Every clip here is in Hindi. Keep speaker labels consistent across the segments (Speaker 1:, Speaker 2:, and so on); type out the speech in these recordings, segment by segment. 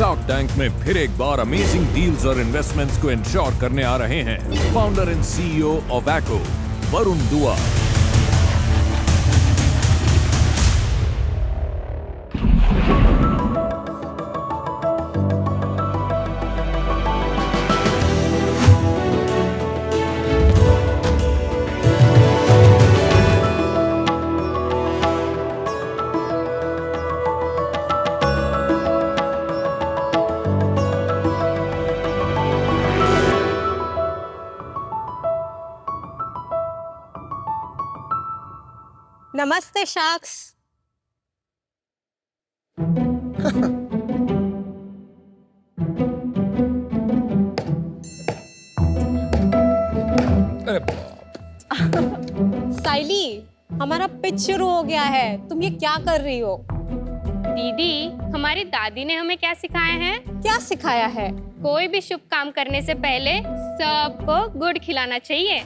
Speaker 1: शार्क टैंक में फिर एक बार अमेजिंग डील्स और इन्वेस्टमेंट्स को इंश्योर करने आ रहे हैं फाउंडर एंड सीईओ ऑफ एक्को वरुण दुआ।
Speaker 2: नमस्ते शार्क्स। साइली, हमारा पिच शुरू हो गया है, तुम ये क्या कर रही हो?
Speaker 3: दीदी, हमारी दादी ने हमें क्या सिखाया है?
Speaker 2: क्या सिखाया है?
Speaker 3: कोई भी शुभ काम करने से पहले सबको गुड़ खिलाना चाहिए।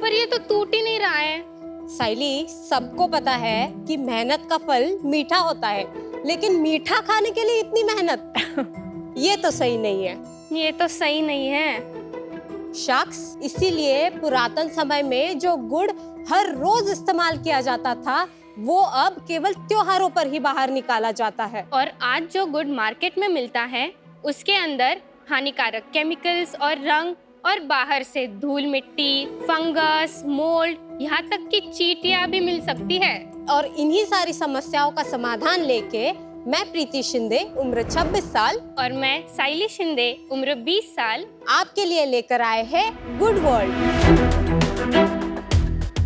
Speaker 3: पर ये तो टूट ही नहीं रहा है।
Speaker 2: साइली, सबको पता है कि मेहनत का फल मीठा होता है, लेकिन मीठा खाने के लिए इतनी मेहनत ये तो सही नहीं है।
Speaker 3: ये तो सही नहीं है।
Speaker 2: शख्स, इसीलिए पुरातन समय में जो गुड़ हर रोज इस्तेमाल किया जाता था, वो अब केवल त्योहारों पर ही बाहर निकाला जाता है।
Speaker 3: और आज जो गुड़ मार्केट में मिलता है, उसके अंदर हानिकारक केमिकल्स और रंग, और बाहर से धूल मिट्टी, फंगस, मोल्ड, यहाँ तक कि चींटियां भी मिल सकती है।
Speaker 2: और इन्हीं सारी समस्याओं का समाधान लेके मैं प्रीति शिंदे, उम्र 26 साल,
Speaker 3: और मैं साइली शिंदे, उम्र 20 साल,
Speaker 2: आपके लिए लेकर आए हैं गुड वर्ल्ड।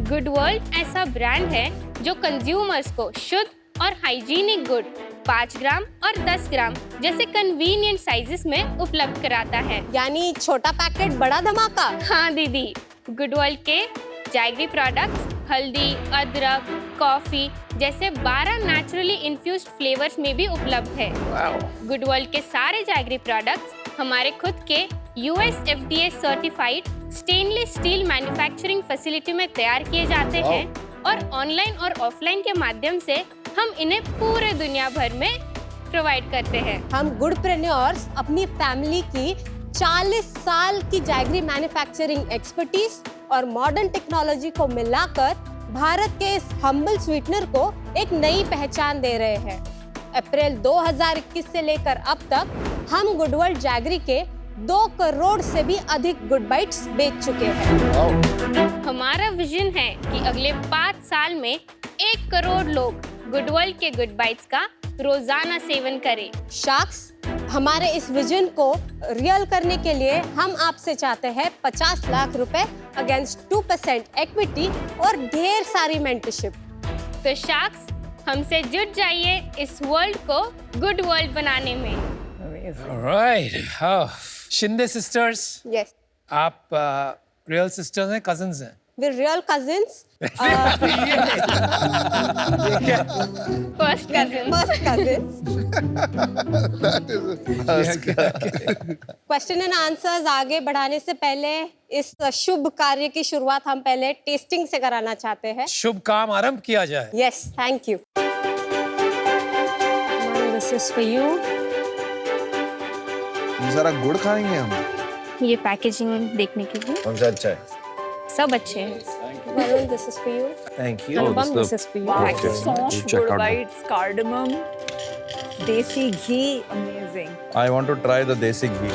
Speaker 3: गुड वर्ल्ड ऐसा ब्रांड है जो कंज्यूमर्स को शुद्ध और हाइजीनिक गुड़ 5 ग्राम और 10 ग्राम जैसे कन्वीनियंट साइजेस में उपलब्ध कराता है।
Speaker 2: यानी छोटा पैकेट बड़ा धमाका।
Speaker 3: हाँ दीदी, गुड वर्ल्ड के जैगरी प्रोडक्ट्स हल्दी, अदरक, कॉफी जैसे 12 नेचुरली इन्फ्यूज्ड फ्लेवर्स में भी उपलब्ध है। गुड वर्ल्ड के सारे जैगरी प्रोडक्ट्स हमारे खुद के US FDA certified stainless steel manufacturing facility में तैयार किए जाते हैं, और ऑनलाइन और ऑफलाइन के माध्यम से हम इन्हें पूरे दुनिया भर में प्रोवाइड करते हैं।
Speaker 2: हम गुडप्रेन्योर्स अपनी फैमिली की 40 साल की जैगरी मैन्युफैक्चरिंग एक्सपर्टीज और मॉडर्न टेक्नोलॉजी को मिलाकर भारत के इस हम्बल स्वीटनर को एक नई पहचान दे रहे हैं। अप्रैल 2021 से लेकर अब तक हम गुड वर्ल्ड जैगरी के 2 करोड़ से भी अधिक गुड बाइट्स बेच चुके हैं।
Speaker 3: हमारा विजन है कि अगले 5 साल में 1 करोड़ लोग गुड वर्ल्ड के गुड बाइट्स का रोजाना सेवन करें।
Speaker 2: शार्क्स, हमारे इस विजन को रियल करने के लिए हम आपसे चाहते हैं 50 लाख रुपए अगेंस्ट 2% इक्विटी और ढेर सारी मेंटरशिप।
Speaker 3: तो शार्क्स, हमसे जुड़ जाइए इस वर्ल्ड को गुड वर्ल्ड बनाने में।
Speaker 4: Alright, शिंदे सिस्टर्स,
Speaker 2: यस,
Speaker 4: आप रियल सिस्टर्स हैं, कजिन्स हैं?
Speaker 2: we're real cousins.
Speaker 3: First cousin.
Speaker 2: First cousins. Question and answers आगे बढ़ाने से पहले इस शुभ कार्य की शुरुआत हम पहले टेस्टिंग से कराना चाहते हैं।
Speaker 4: शुभ काम आरंभ किया जाए।
Speaker 2: Yes, thank you. This is for you.
Speaker 5: ये सारा गुड़ खाएंगे हम?
Speaker 3: ये पैकेजिंग देखने के लिए
Speaker 5: कौन सा अच्छा है?
Speaker 3: सब अच्छे हैं।
Speaker 2: Varun, this is for you.
Speaker 5: Thank you.
Speaker 2: Anupam, this is for you.
Speaker 6: Song, good bites, cardamom, desi ghee, amazing.
Speaker 5: I want to try the desi ghee.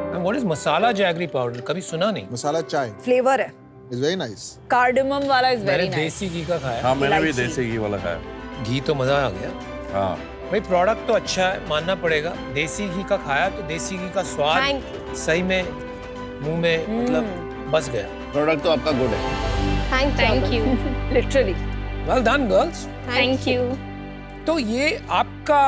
Speaker 4: And what is masala jaggery powder? कभी सुना नहीं।
Speaker 5: मसाला चाय
Speaker 6: Flavor है।
Speaker 5: is very nice.
Speaker 6: Cardamom वाला is
Speaker 4: मैंने
Speaker 6: very nice.
Speaker 4: देसी घी का खाया।
Speaker 5: हाँ, मैंने भी
Speaker 6: इलायची।
Speaker 5: देसी घी वाला खाया।
Speaker 4: घी तो मजा आ गया।
Speaker 5: हाँ,
Speaker 4: भाई प्रोडक्ट तो अच्छा है, मानना पड़ेगा। देसी घी का खाया तो देसी घी का स्वाद
Speaker 2: Thank
Speaker 4: सही में मुंह में मतलब बस गया।
Speaker 5: प्रोडक्ट तो आपका गुड है।
Speaker 3: Thank you.
Speaker 6: Literally.
Speaker 4: Well done girls.
Speaker 3: Thank you.
Speaker 4: तो ये आपका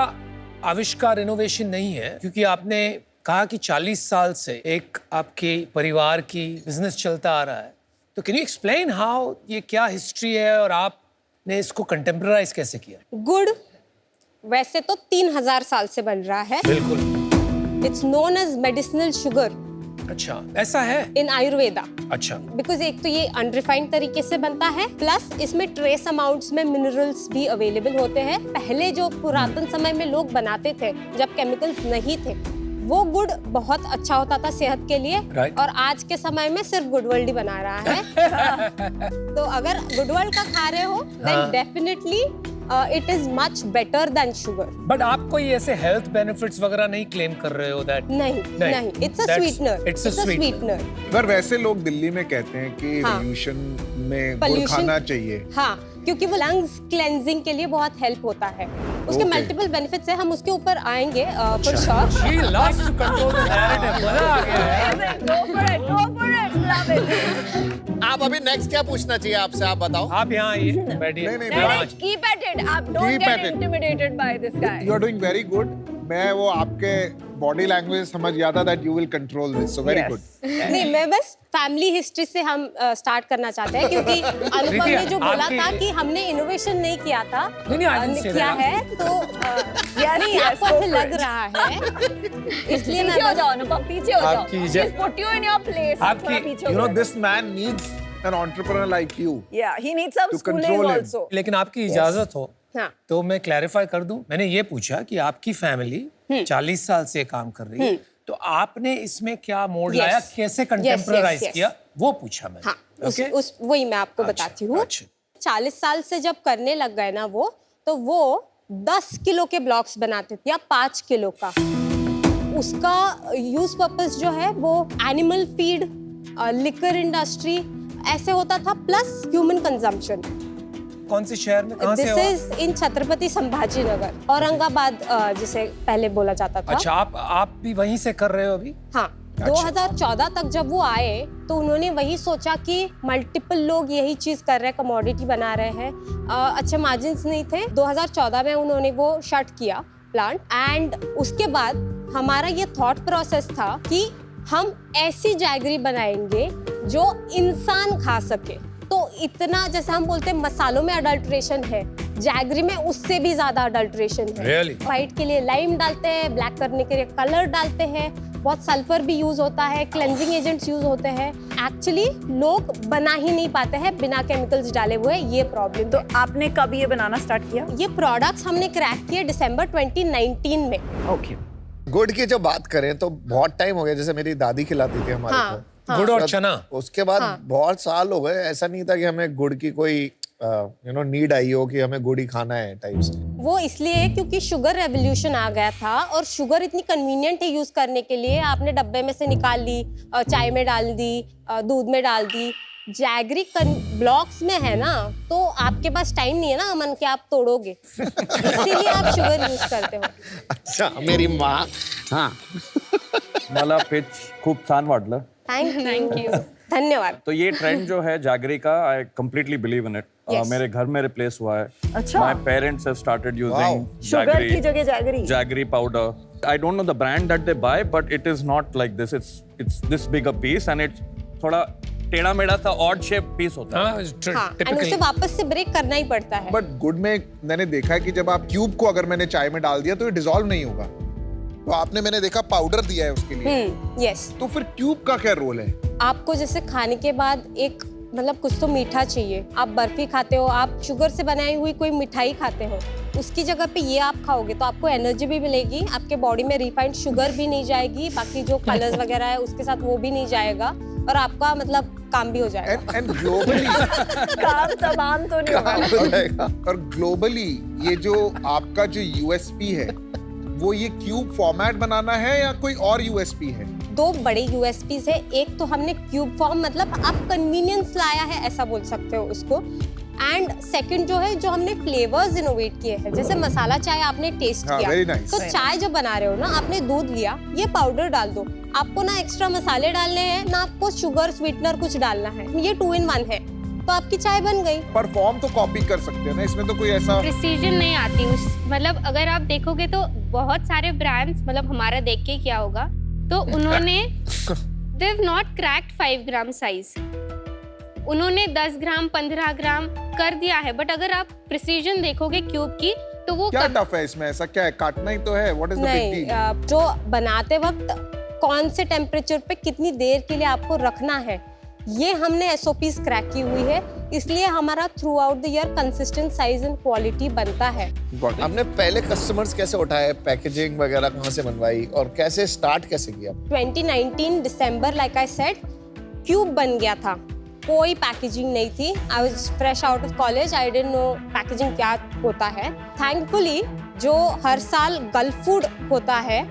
Speaker 4: आविष्कार इनोवेशन नहीं है, क्योंकि आपने कहा कि 40 साल से एक आपके परिवार की बिजनेस चलता आ रहा है। तो कैन यू एक्सप्लेन हाउ, ये क्या हिस्ट्री है और आपने इसको कंटेम्परराइज कैसे किया?
Speaker 2: गुड़ वैसे तो 3000 साल से बन रहा है।
Speaker 4: बिल्कुल।
Speaker 2: It's known as medicinal sugar.
Speaker 4: अच्छा, ऐसा है?
Speaker 2: इन आयुर्वेदा।
Speaker 4: अच्छा,
Speaker 2: बिकॉज एक तो ये अनरिफाइंड तरीके से बनता है, प्लस इसमें ट्रेस अमाउंट्स में मिनरल्स भी अवेलेबल होते हैं। पहले जो पुरातन समय में लोग बनाते थे, जब केमिकल्स नहीं थे, वो गुड़ बहुत अच्छा होता था सेहत के लिए।
Speaker 4: Right.
Speaker 2: और आज के समय में सिर्फ गुड वर्ल्ड ही बना रहा है। तो अगर गुड वर्ल्ड का खा रहे हो, then definitely it is much better than sugar.
Speaker 4: But आप कोई ऐसे हेल्थ बेनिफिट्स वगैरह नहीं क्लेम कर रहे हो दैट?
Speaker 2: नहीं, it's a sweetener.
Speaker 4: It's a sweetener.
Speaker 5: अगर वैसे लोग दिल्ली में कहते हैं कि
Speaker 2: हाँ।
Speaker 5: पोल्यूशन में गुड़
Speaker 2: Pollution-
Speaker 5: खाना चाहिए।
Speaker 2: हाँ, क्योंकि वो लंग्स क्लेंजिंग के लिए बहुत हेल्प होता है। उसके
Speaker 5: Okay.
Speaker 2: मल्टीपल बेनिफिट्स है, हम उसके ऊपर आएंगे for sure.
Speaker 4: She loves to control the narrative. मजा आ गया है।
Speaker 6: Go for it, go for it, love it.
Speaker 7: आप अभी नेक्स्ट क्या पूछना चाहिए आपसे, आप बताओ।
Speaker 4: आप यहाँ आइए, बैठिए।
Speaker 5: नहीं, नहीं,
Speaker 6: Derek, keep at it. Don't
Speaker 5: Keep
Speaker 6: get
Speaker 5: at it.
Speaker 6: intimidated by this guy.
Speaker 5: You are doing very good. मैं वो आपके बॉडी लैंग्वेज समझ गया था that you will control this, so very
Speaker 6: Yes.
Speaker 5: Good.
Speaker 2: नहीं, मैं बस फैमिली हिस्ट्री से हम स्टार्ट करना चाहते हैं, क्योंकि अनुपम ने जो बोला
Speaker 4: आपकी-
Speaker 2: था कि हमने इनोवेशन नहीं किया था,
Speaker 4: नहीं, I didn't say
Speaker 2: किया
Speaker 4: that.
Speaker 2: है, तो नहीं,
Speaker 6: yes,
Speaker 2: आपको
Speaker 6: go
Speaker 2: ऐसे
Speaker 6: for
Speaker 2: लग
Speaker 6: it.
Speaker 2: रहा है, इसलिए
Speaker 6: पीछे हो
Speaker 2: मैं
Speaker 6: जाओ अनुपम, पीछे हो जाओ।
Speaker 4: आपकी
Speaker 6: She's put you in your place.
Speaker 4: आपकी-
Speaker 6: थोड़ा पीछे हो
Speaker 5: यू नो
Speaker 6: जाओ।
Speaker 5: This man needs an entrepreneur like you.
Speaker 6: Yeah, he needs some
Speaker 5: To
Speaker 6: schooling
Speaker 5: control him.
Speaker 6: also.
Speaker 4: लेकिन आपकी इजाजत हो
Speaker 2: हाँ,
Speaker 4: तो मैं क्लैरिफाई कर दूं। मैंने ये पूछा कि आपकी फैमिली 40 साल से काम कर रही है, तो आपने इसमें क्या मोड़
Speaker 2: Yes.
Speaker 4: लाया, कैसे कंटेम्पराइज
Speaker 2: yes.
Speaker 4: किया, वो पूछा मैंने।
Speaker 2: हाँ,
Speaker 4: Okay?
Speaker 2: वही मैं आपको
Speaker 4: अच्छा,
Speaker 2: बताती हूँ।
Speaker 4: अच्छा।
Speaker 2: 40 साल से जब करने लग गए ना वो, तो वो 10 किलो के ब्लॉक्स बनाते थे या 5 किलो का। उसका यूज पर्पस जो है वो एनिमल फीड, लिकर इंडस्ट्री ऐसे होता था, प्लस ह्यूमन कंजम्पशन।
Speaker 4: कौन से शहर में, कहाँ से
Speaker 2: दिस
Speaker 4: हो आप?
Speaker 2: इज इन छत्रपति संभाजी नगर, औरंगाबाद, जिसे पहले बोला जाता था।
Speaker 4: अच्छा, आप भी वहीं से कर रहे हो अभी?
Speaker 2: हाँ, 2014 तक जब वो आए तो उन्होंने वही सोचा कि मल्टीपल लोग यही चीज कर रहे हैं, कमोडिटी बना रहे हैं, अच्छे मार्जिन्स नहीं थे। 2014 में उन्होंने वो शट किया प्लांट, एंड उसके बाद हमारा ये थॉट प्रोसेस था कि हम ऐसी जैगरी बनाएंगे जो इंसान खा सके। तो इतना, जैसे हम बोलते हैं मसालों में अडल्ट्रेशन है, जैगरी में उससे भी ज्यादा अडल्ट्रेशन है।
Speaker 4: Really?
Speaker 2: व्हाइट के लिए लाइम डालते हैं, ब्लैक करने के लिए कलर डालते हैं, बहुत सल्फर भी यूज होता है, क्लेंजिंग एजेंट्स यूज होते हैं। एक्चुअली लोग बना ही नहीं पाते हैं बिना केमिकल्स डाले हुए, ये प्रॉब्लम।
Speaker 6: तो आपने कब ये बनाना स्टार्ट किया?
Speaker 2: ये प्रोडक्ट्स हमने क्रैक किए दिसंबर 2019 में।
Speaker 6: ओके।
Speaker 7: गुड़ की जब बात करें तो बहुत टाइम हो गया, जैसे मेरी दादी खिलाती थी हमारे
Speaker 2: हाँ,
Speaker 7: को।
Speaker 4: गुड़ और चना।
Speaker 7: उसके बाद
Speaker 2: हाँ।
Speaker 7: बहुत साल हो गए, ऐसा नहीं था कि हमें गुड़ की कोई नीड आई हो कि हमें गुड़ ही खाना है टाइप से।
Speaker 2: वो इसलिए क्योंकि शुगर रेवोल्यूशन आ गया था, और शुगर इतनी कन्वीनियंट है यूज करने के लिए। आपने डब्बे में से निकाल ली, चाय में डाल दी, दूध में डाल दी। जैगरी ब्लॉक्स में है ना, तो आपके पास टाइम नहीं है ना अमन कि आप तोड़ोगे, इसीलिए आप शुगर यूज करते हो।
Speaker 7: अच्छा, मेरी माँ। हाँ,
Speaker 8: मला पिच खूप छान वाटलं.
Speaker 2: थैंक यू, धन्यवाद।
Speaker 8: तो ये ट्रेंड जो है जैगरी का, I completely believe in it.
Speaker 2: Yes.
Speaker 8: मेरे घर में रिप्लेस हुआ है.
Speaker 6: अच्छा।
Speaker 8: My parents have started using
Speaker 6: sugar की जगह jaggery.
Speaker 8: jaggery powder. I don't know the brand that they buy, but it is not like this. It's this big a piece and it's थोड़ा टेढ़ा मेढ़ा सा odd shape piece होता है.
Speaker 2: हाँ, एंड उसे
Speaker 4: टिपिकली
Speaker 2: वापस से ब्रेक करना ही पड़ता है।
Speaker 5: बट गुड में मैंने देखा है कि जब आप क्यूब को अगर मैंने चाय में डाल दिया तो ये डिसॉल्व नहीं होगा। तो आपने, मैंने देखा, पाउडर दिया है उसके लिए।
Speaker 2: यस।
Speaker 5: तो फिर क्यूब का क्या रोल है?
Speaker 2: आपको जैसे खाने के बाद एक मतलब कुछ तो मीठा चाहिए। आप बर्फी खाते हो, आप शुगर से बनाई हुई कोई मिठाई खाते हो, उसकी जगह पे ये आप खाओगे तो आपको एनर्जी भी मिलेगी, आपके बॉडी में रिफाइंड शुगर भी नहीं जाएगी, बाकी जो कलर्स वगैरह है उसके साथ वो भी नहीं जाएगा, और आपका मतलब काम भी हो जाएगा।
Speaker 5: एंड ग्लोबली
Speaker 6: काम तमाम तो नहीं होगा।
Speaker 5: और ग्लोबली ये जो आपका जो यूएसपी है, वो ये क्यूब फॉर्मेट बनाना है या कोई और यूएसपी है?
Speaker 2: 2 बड़े यूएसपीज है। एक तो हमने क्यूब फॉर्म, मतलब आप कन्वीनियंस लाया है ऐसा बोल सकते हो उसको। एंड सेकंड जो है, जो हमने फ्लेवर्स इनोवेट किए हैं, जैसे मसाला चाय आपने टेस्ट
Speaker 5: हाँ,
Speaker 2: किया,
Speaker 5: very nice.
Speaker 2: तो चाय जो बना रहे हो ना, आपने दूध लिया, ये पाउडर डाल दो, आपको ना एक्स्ट्रा मसाले डालने हैं ना आपको शुगर स्वीटनर कुछ डालना है, ये 2 in 1 है, तो आपकी चाय बन गई।
Speaker 5: परफॉर्म तो कॉपी कर सकते हैं ना, इसमें तो कोई ऐसा
Speaker 3: प्रिसीजन नहीं आती उस, मतलब अगर आप देखोगे तो बहुत सारे ब्रांड्स, मतलब हमारा देख के क्या होगा, तो उन्होंने they have not cracked 5 gram size, उन्होंने 10 ग्राम 15 ग्राम कर दिया है। बट अगर आप प्रिसीजन देखोगे क्यूब की, तो वो
Speaker 5: क्या टफ है इसमें? ऐसा क्या है? काटना ही तो है। व्हाट इज द बिग
Speaker 2: नहीं,
Speaker 5: डील?
Speaker 2: जो बनाते वक्त कौन से टेम्परेचर पे कितनी देर के लिए आपको रखना है, ये हमने SOPs क्रैक की हुई है, इसलिए हमारा through out the year consistent size and quality बनता है।
Speaker 7: हमने पहले कस्टमर्स कैसे उठाए, पैकेजिंग वगैरह कहाँ से बनवाई और कैसे स्टार्ट कैसे किया?
Speaker 2: 2019 दिसंबर, लाइक आई सेड, क्यूब बन गया था, कोई पैकेजिंग नहीं थी। I was fresh out of college, I didn't know packaging क्या होता है। थैंकफुली जो हर साल गल्फ फूड होता है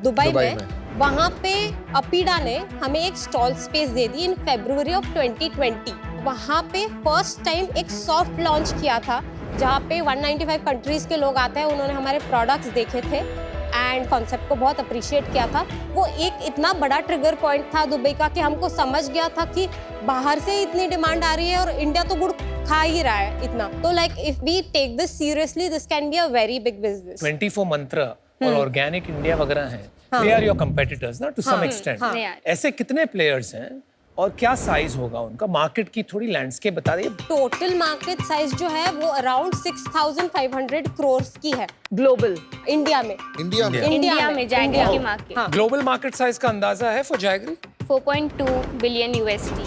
Speaker 2: दुबई में, वहाँ पे अपीडा ने हमें एक stall space they the in February of 2020। वहाँ पे फर्स्ट टाइम एक सॉफ्ट लॉन्च किया था, जहाँ पे 195 कंट्रीज के लोग आते हैं। उन्होंने हमारे प्रोडक्ट्स देखे थे एंड कॉन्सेप्ट को बहुत अप्रिशिएट किया था। वो एक इतना बड़ा ट्रिगर पॉइंट था दुबई का कि हमको समझ गया था कि बाहर से इतनी डिमांड आ रही है और इंडिया तो गुड़ खा ही रहा है इतना। तो like if we take this seriously, this can be a very big business.
Speaker 4: 24 Mantra और ऑर्गेनिक इंडिया वगैरह हैं, दे आर योर कंपेटिटर्स ना टू सम एक्सटेंट। ऐसे कितने प्लेयर्स हैं और क्या साइज होगा उनका? मार्केट की थोड़ी लैंडस्केप बता दीजिए।
Speaker 2: टोटल मार्केट साइज जो है वो अराउंड 6,500 करोड़ की है
Speaker 6: ग्लोबल
Speaker 2: इंडिया में।
Speaker 5: इंडिया में
Speaker 3: इंडिया में जायग्री की मार्केट
Speaker 4: ग्लोबल मार्केट साइज का अंदाजा है फॉर जायग्री?
Speaker 3: 4.2 billion USD।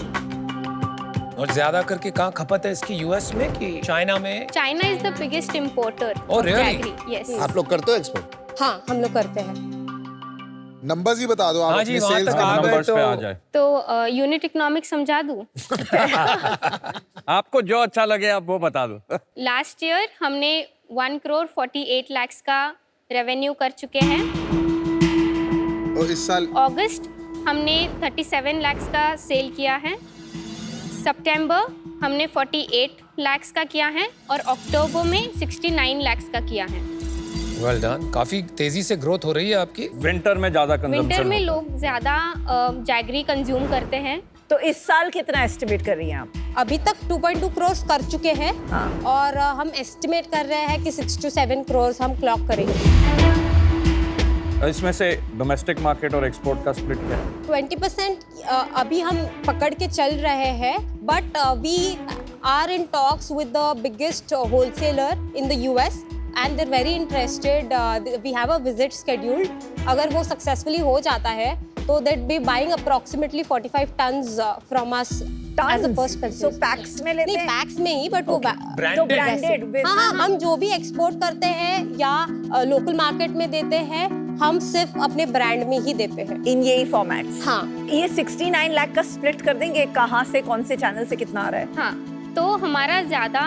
Speaker 4: और ज्यादा करके कहाँ खपत है इसकी, यूएस में कि चाइना में?
Speaker 3: China is the biggest importer
Speaker 4: Oh,
Speaker 3: of
Speaker 4: really?
Speaker 3: Jaggery. Yes.
Speaker 7: आप लोग करते हो एक्सपोर्ट?
Speaker 2: हाँ, हम लोग करते हैं।
Speaker 5: नंबर्स ही बता दो आप
Speaker 4: हाँ जी,
Speaker 5: अपने
Speaker 4: वहाँ
Speaker 5: सेल्स
Speaker 4: तक
Speaker 5: के
Speaker 4: आ गए
Speaker 8: नंबर्स
Speaker 4: तो
Speaker 8: पे आ जाए।
Speaker 3: तो यूनिट इकोनॉमिक्स समझा दूं?
Speaker 8: आपको जो अच्छा लगे आप वो बता दो।
Speaker 3: लास्ट ईयर हमने 1 करोड़ 48 लाख का रेवेन्यू कर चुके हैं।
Speaker 5: और इस साल
Speaker 3: अगस्त हमने 37 लाख का सेल किया है। सितंबर हमने 48 लाख का किया है और अक्टूबर में 69 लाख का किया है।
Speaker 4: वेल डन, काफी तेजी से ग्रोथ हो रही है आपकी।
Speaker 8: विंटर में ज्यादा कंजम्पशन
Speaker 3: विंटर में लोग ज्यादा जैगरी कंज्यूम करते हैं।
Speaker 6: तो इस साल कितना एस्टिमेट कर रही हैं आप?
Speaker 2: अभी तक 2.2 करोड़ कर चुके हैं
Speaker 6: हाँ।
Speaker 2: और हम एस्टिमेट कर रहे हैं कि 6 to 7 करोड़ हम क्लॉक करेंगे।
Speaker 8: इसमें से डोमेस्टिक मार्केट और एक्सपोर्ट का स्प्लिट क्या है?
Speaker 2: 20% अभी हम पकड़ के चल रहे हैं, but we are in talks with the biggest wholesaler in the US and they're very interested. We have a visit scheduled. अगर वो successfully हो जाता है तो they'd be buying approximately 45 tons from us as a first purchase.
Speaker 6: So packs में लेते
Speaker 2: नहीं,
Speaker 6: हैं?
Speaker 2: पैक्स में ही, बट वो
Speaker 6: तो ब्रांडेड
Speaker 2: हाँ हाँ, हम जो भी एक्सपोर्ट करते हैं या लोकल मार्केट में देते हैं, हम सिर्फ अपने ब्रांड में ही देते हैं
Speaker 6: इन यही फॉर्मेट्स।
Speaker 2: हाँ।
Speaker 6: ये 69 लाख का स्प्लिट कर देंगे, कहाँ से कौन से चैनल से कितना आ रहा है?
Speaker 3: हाँ, तो हमारा ज़्यादा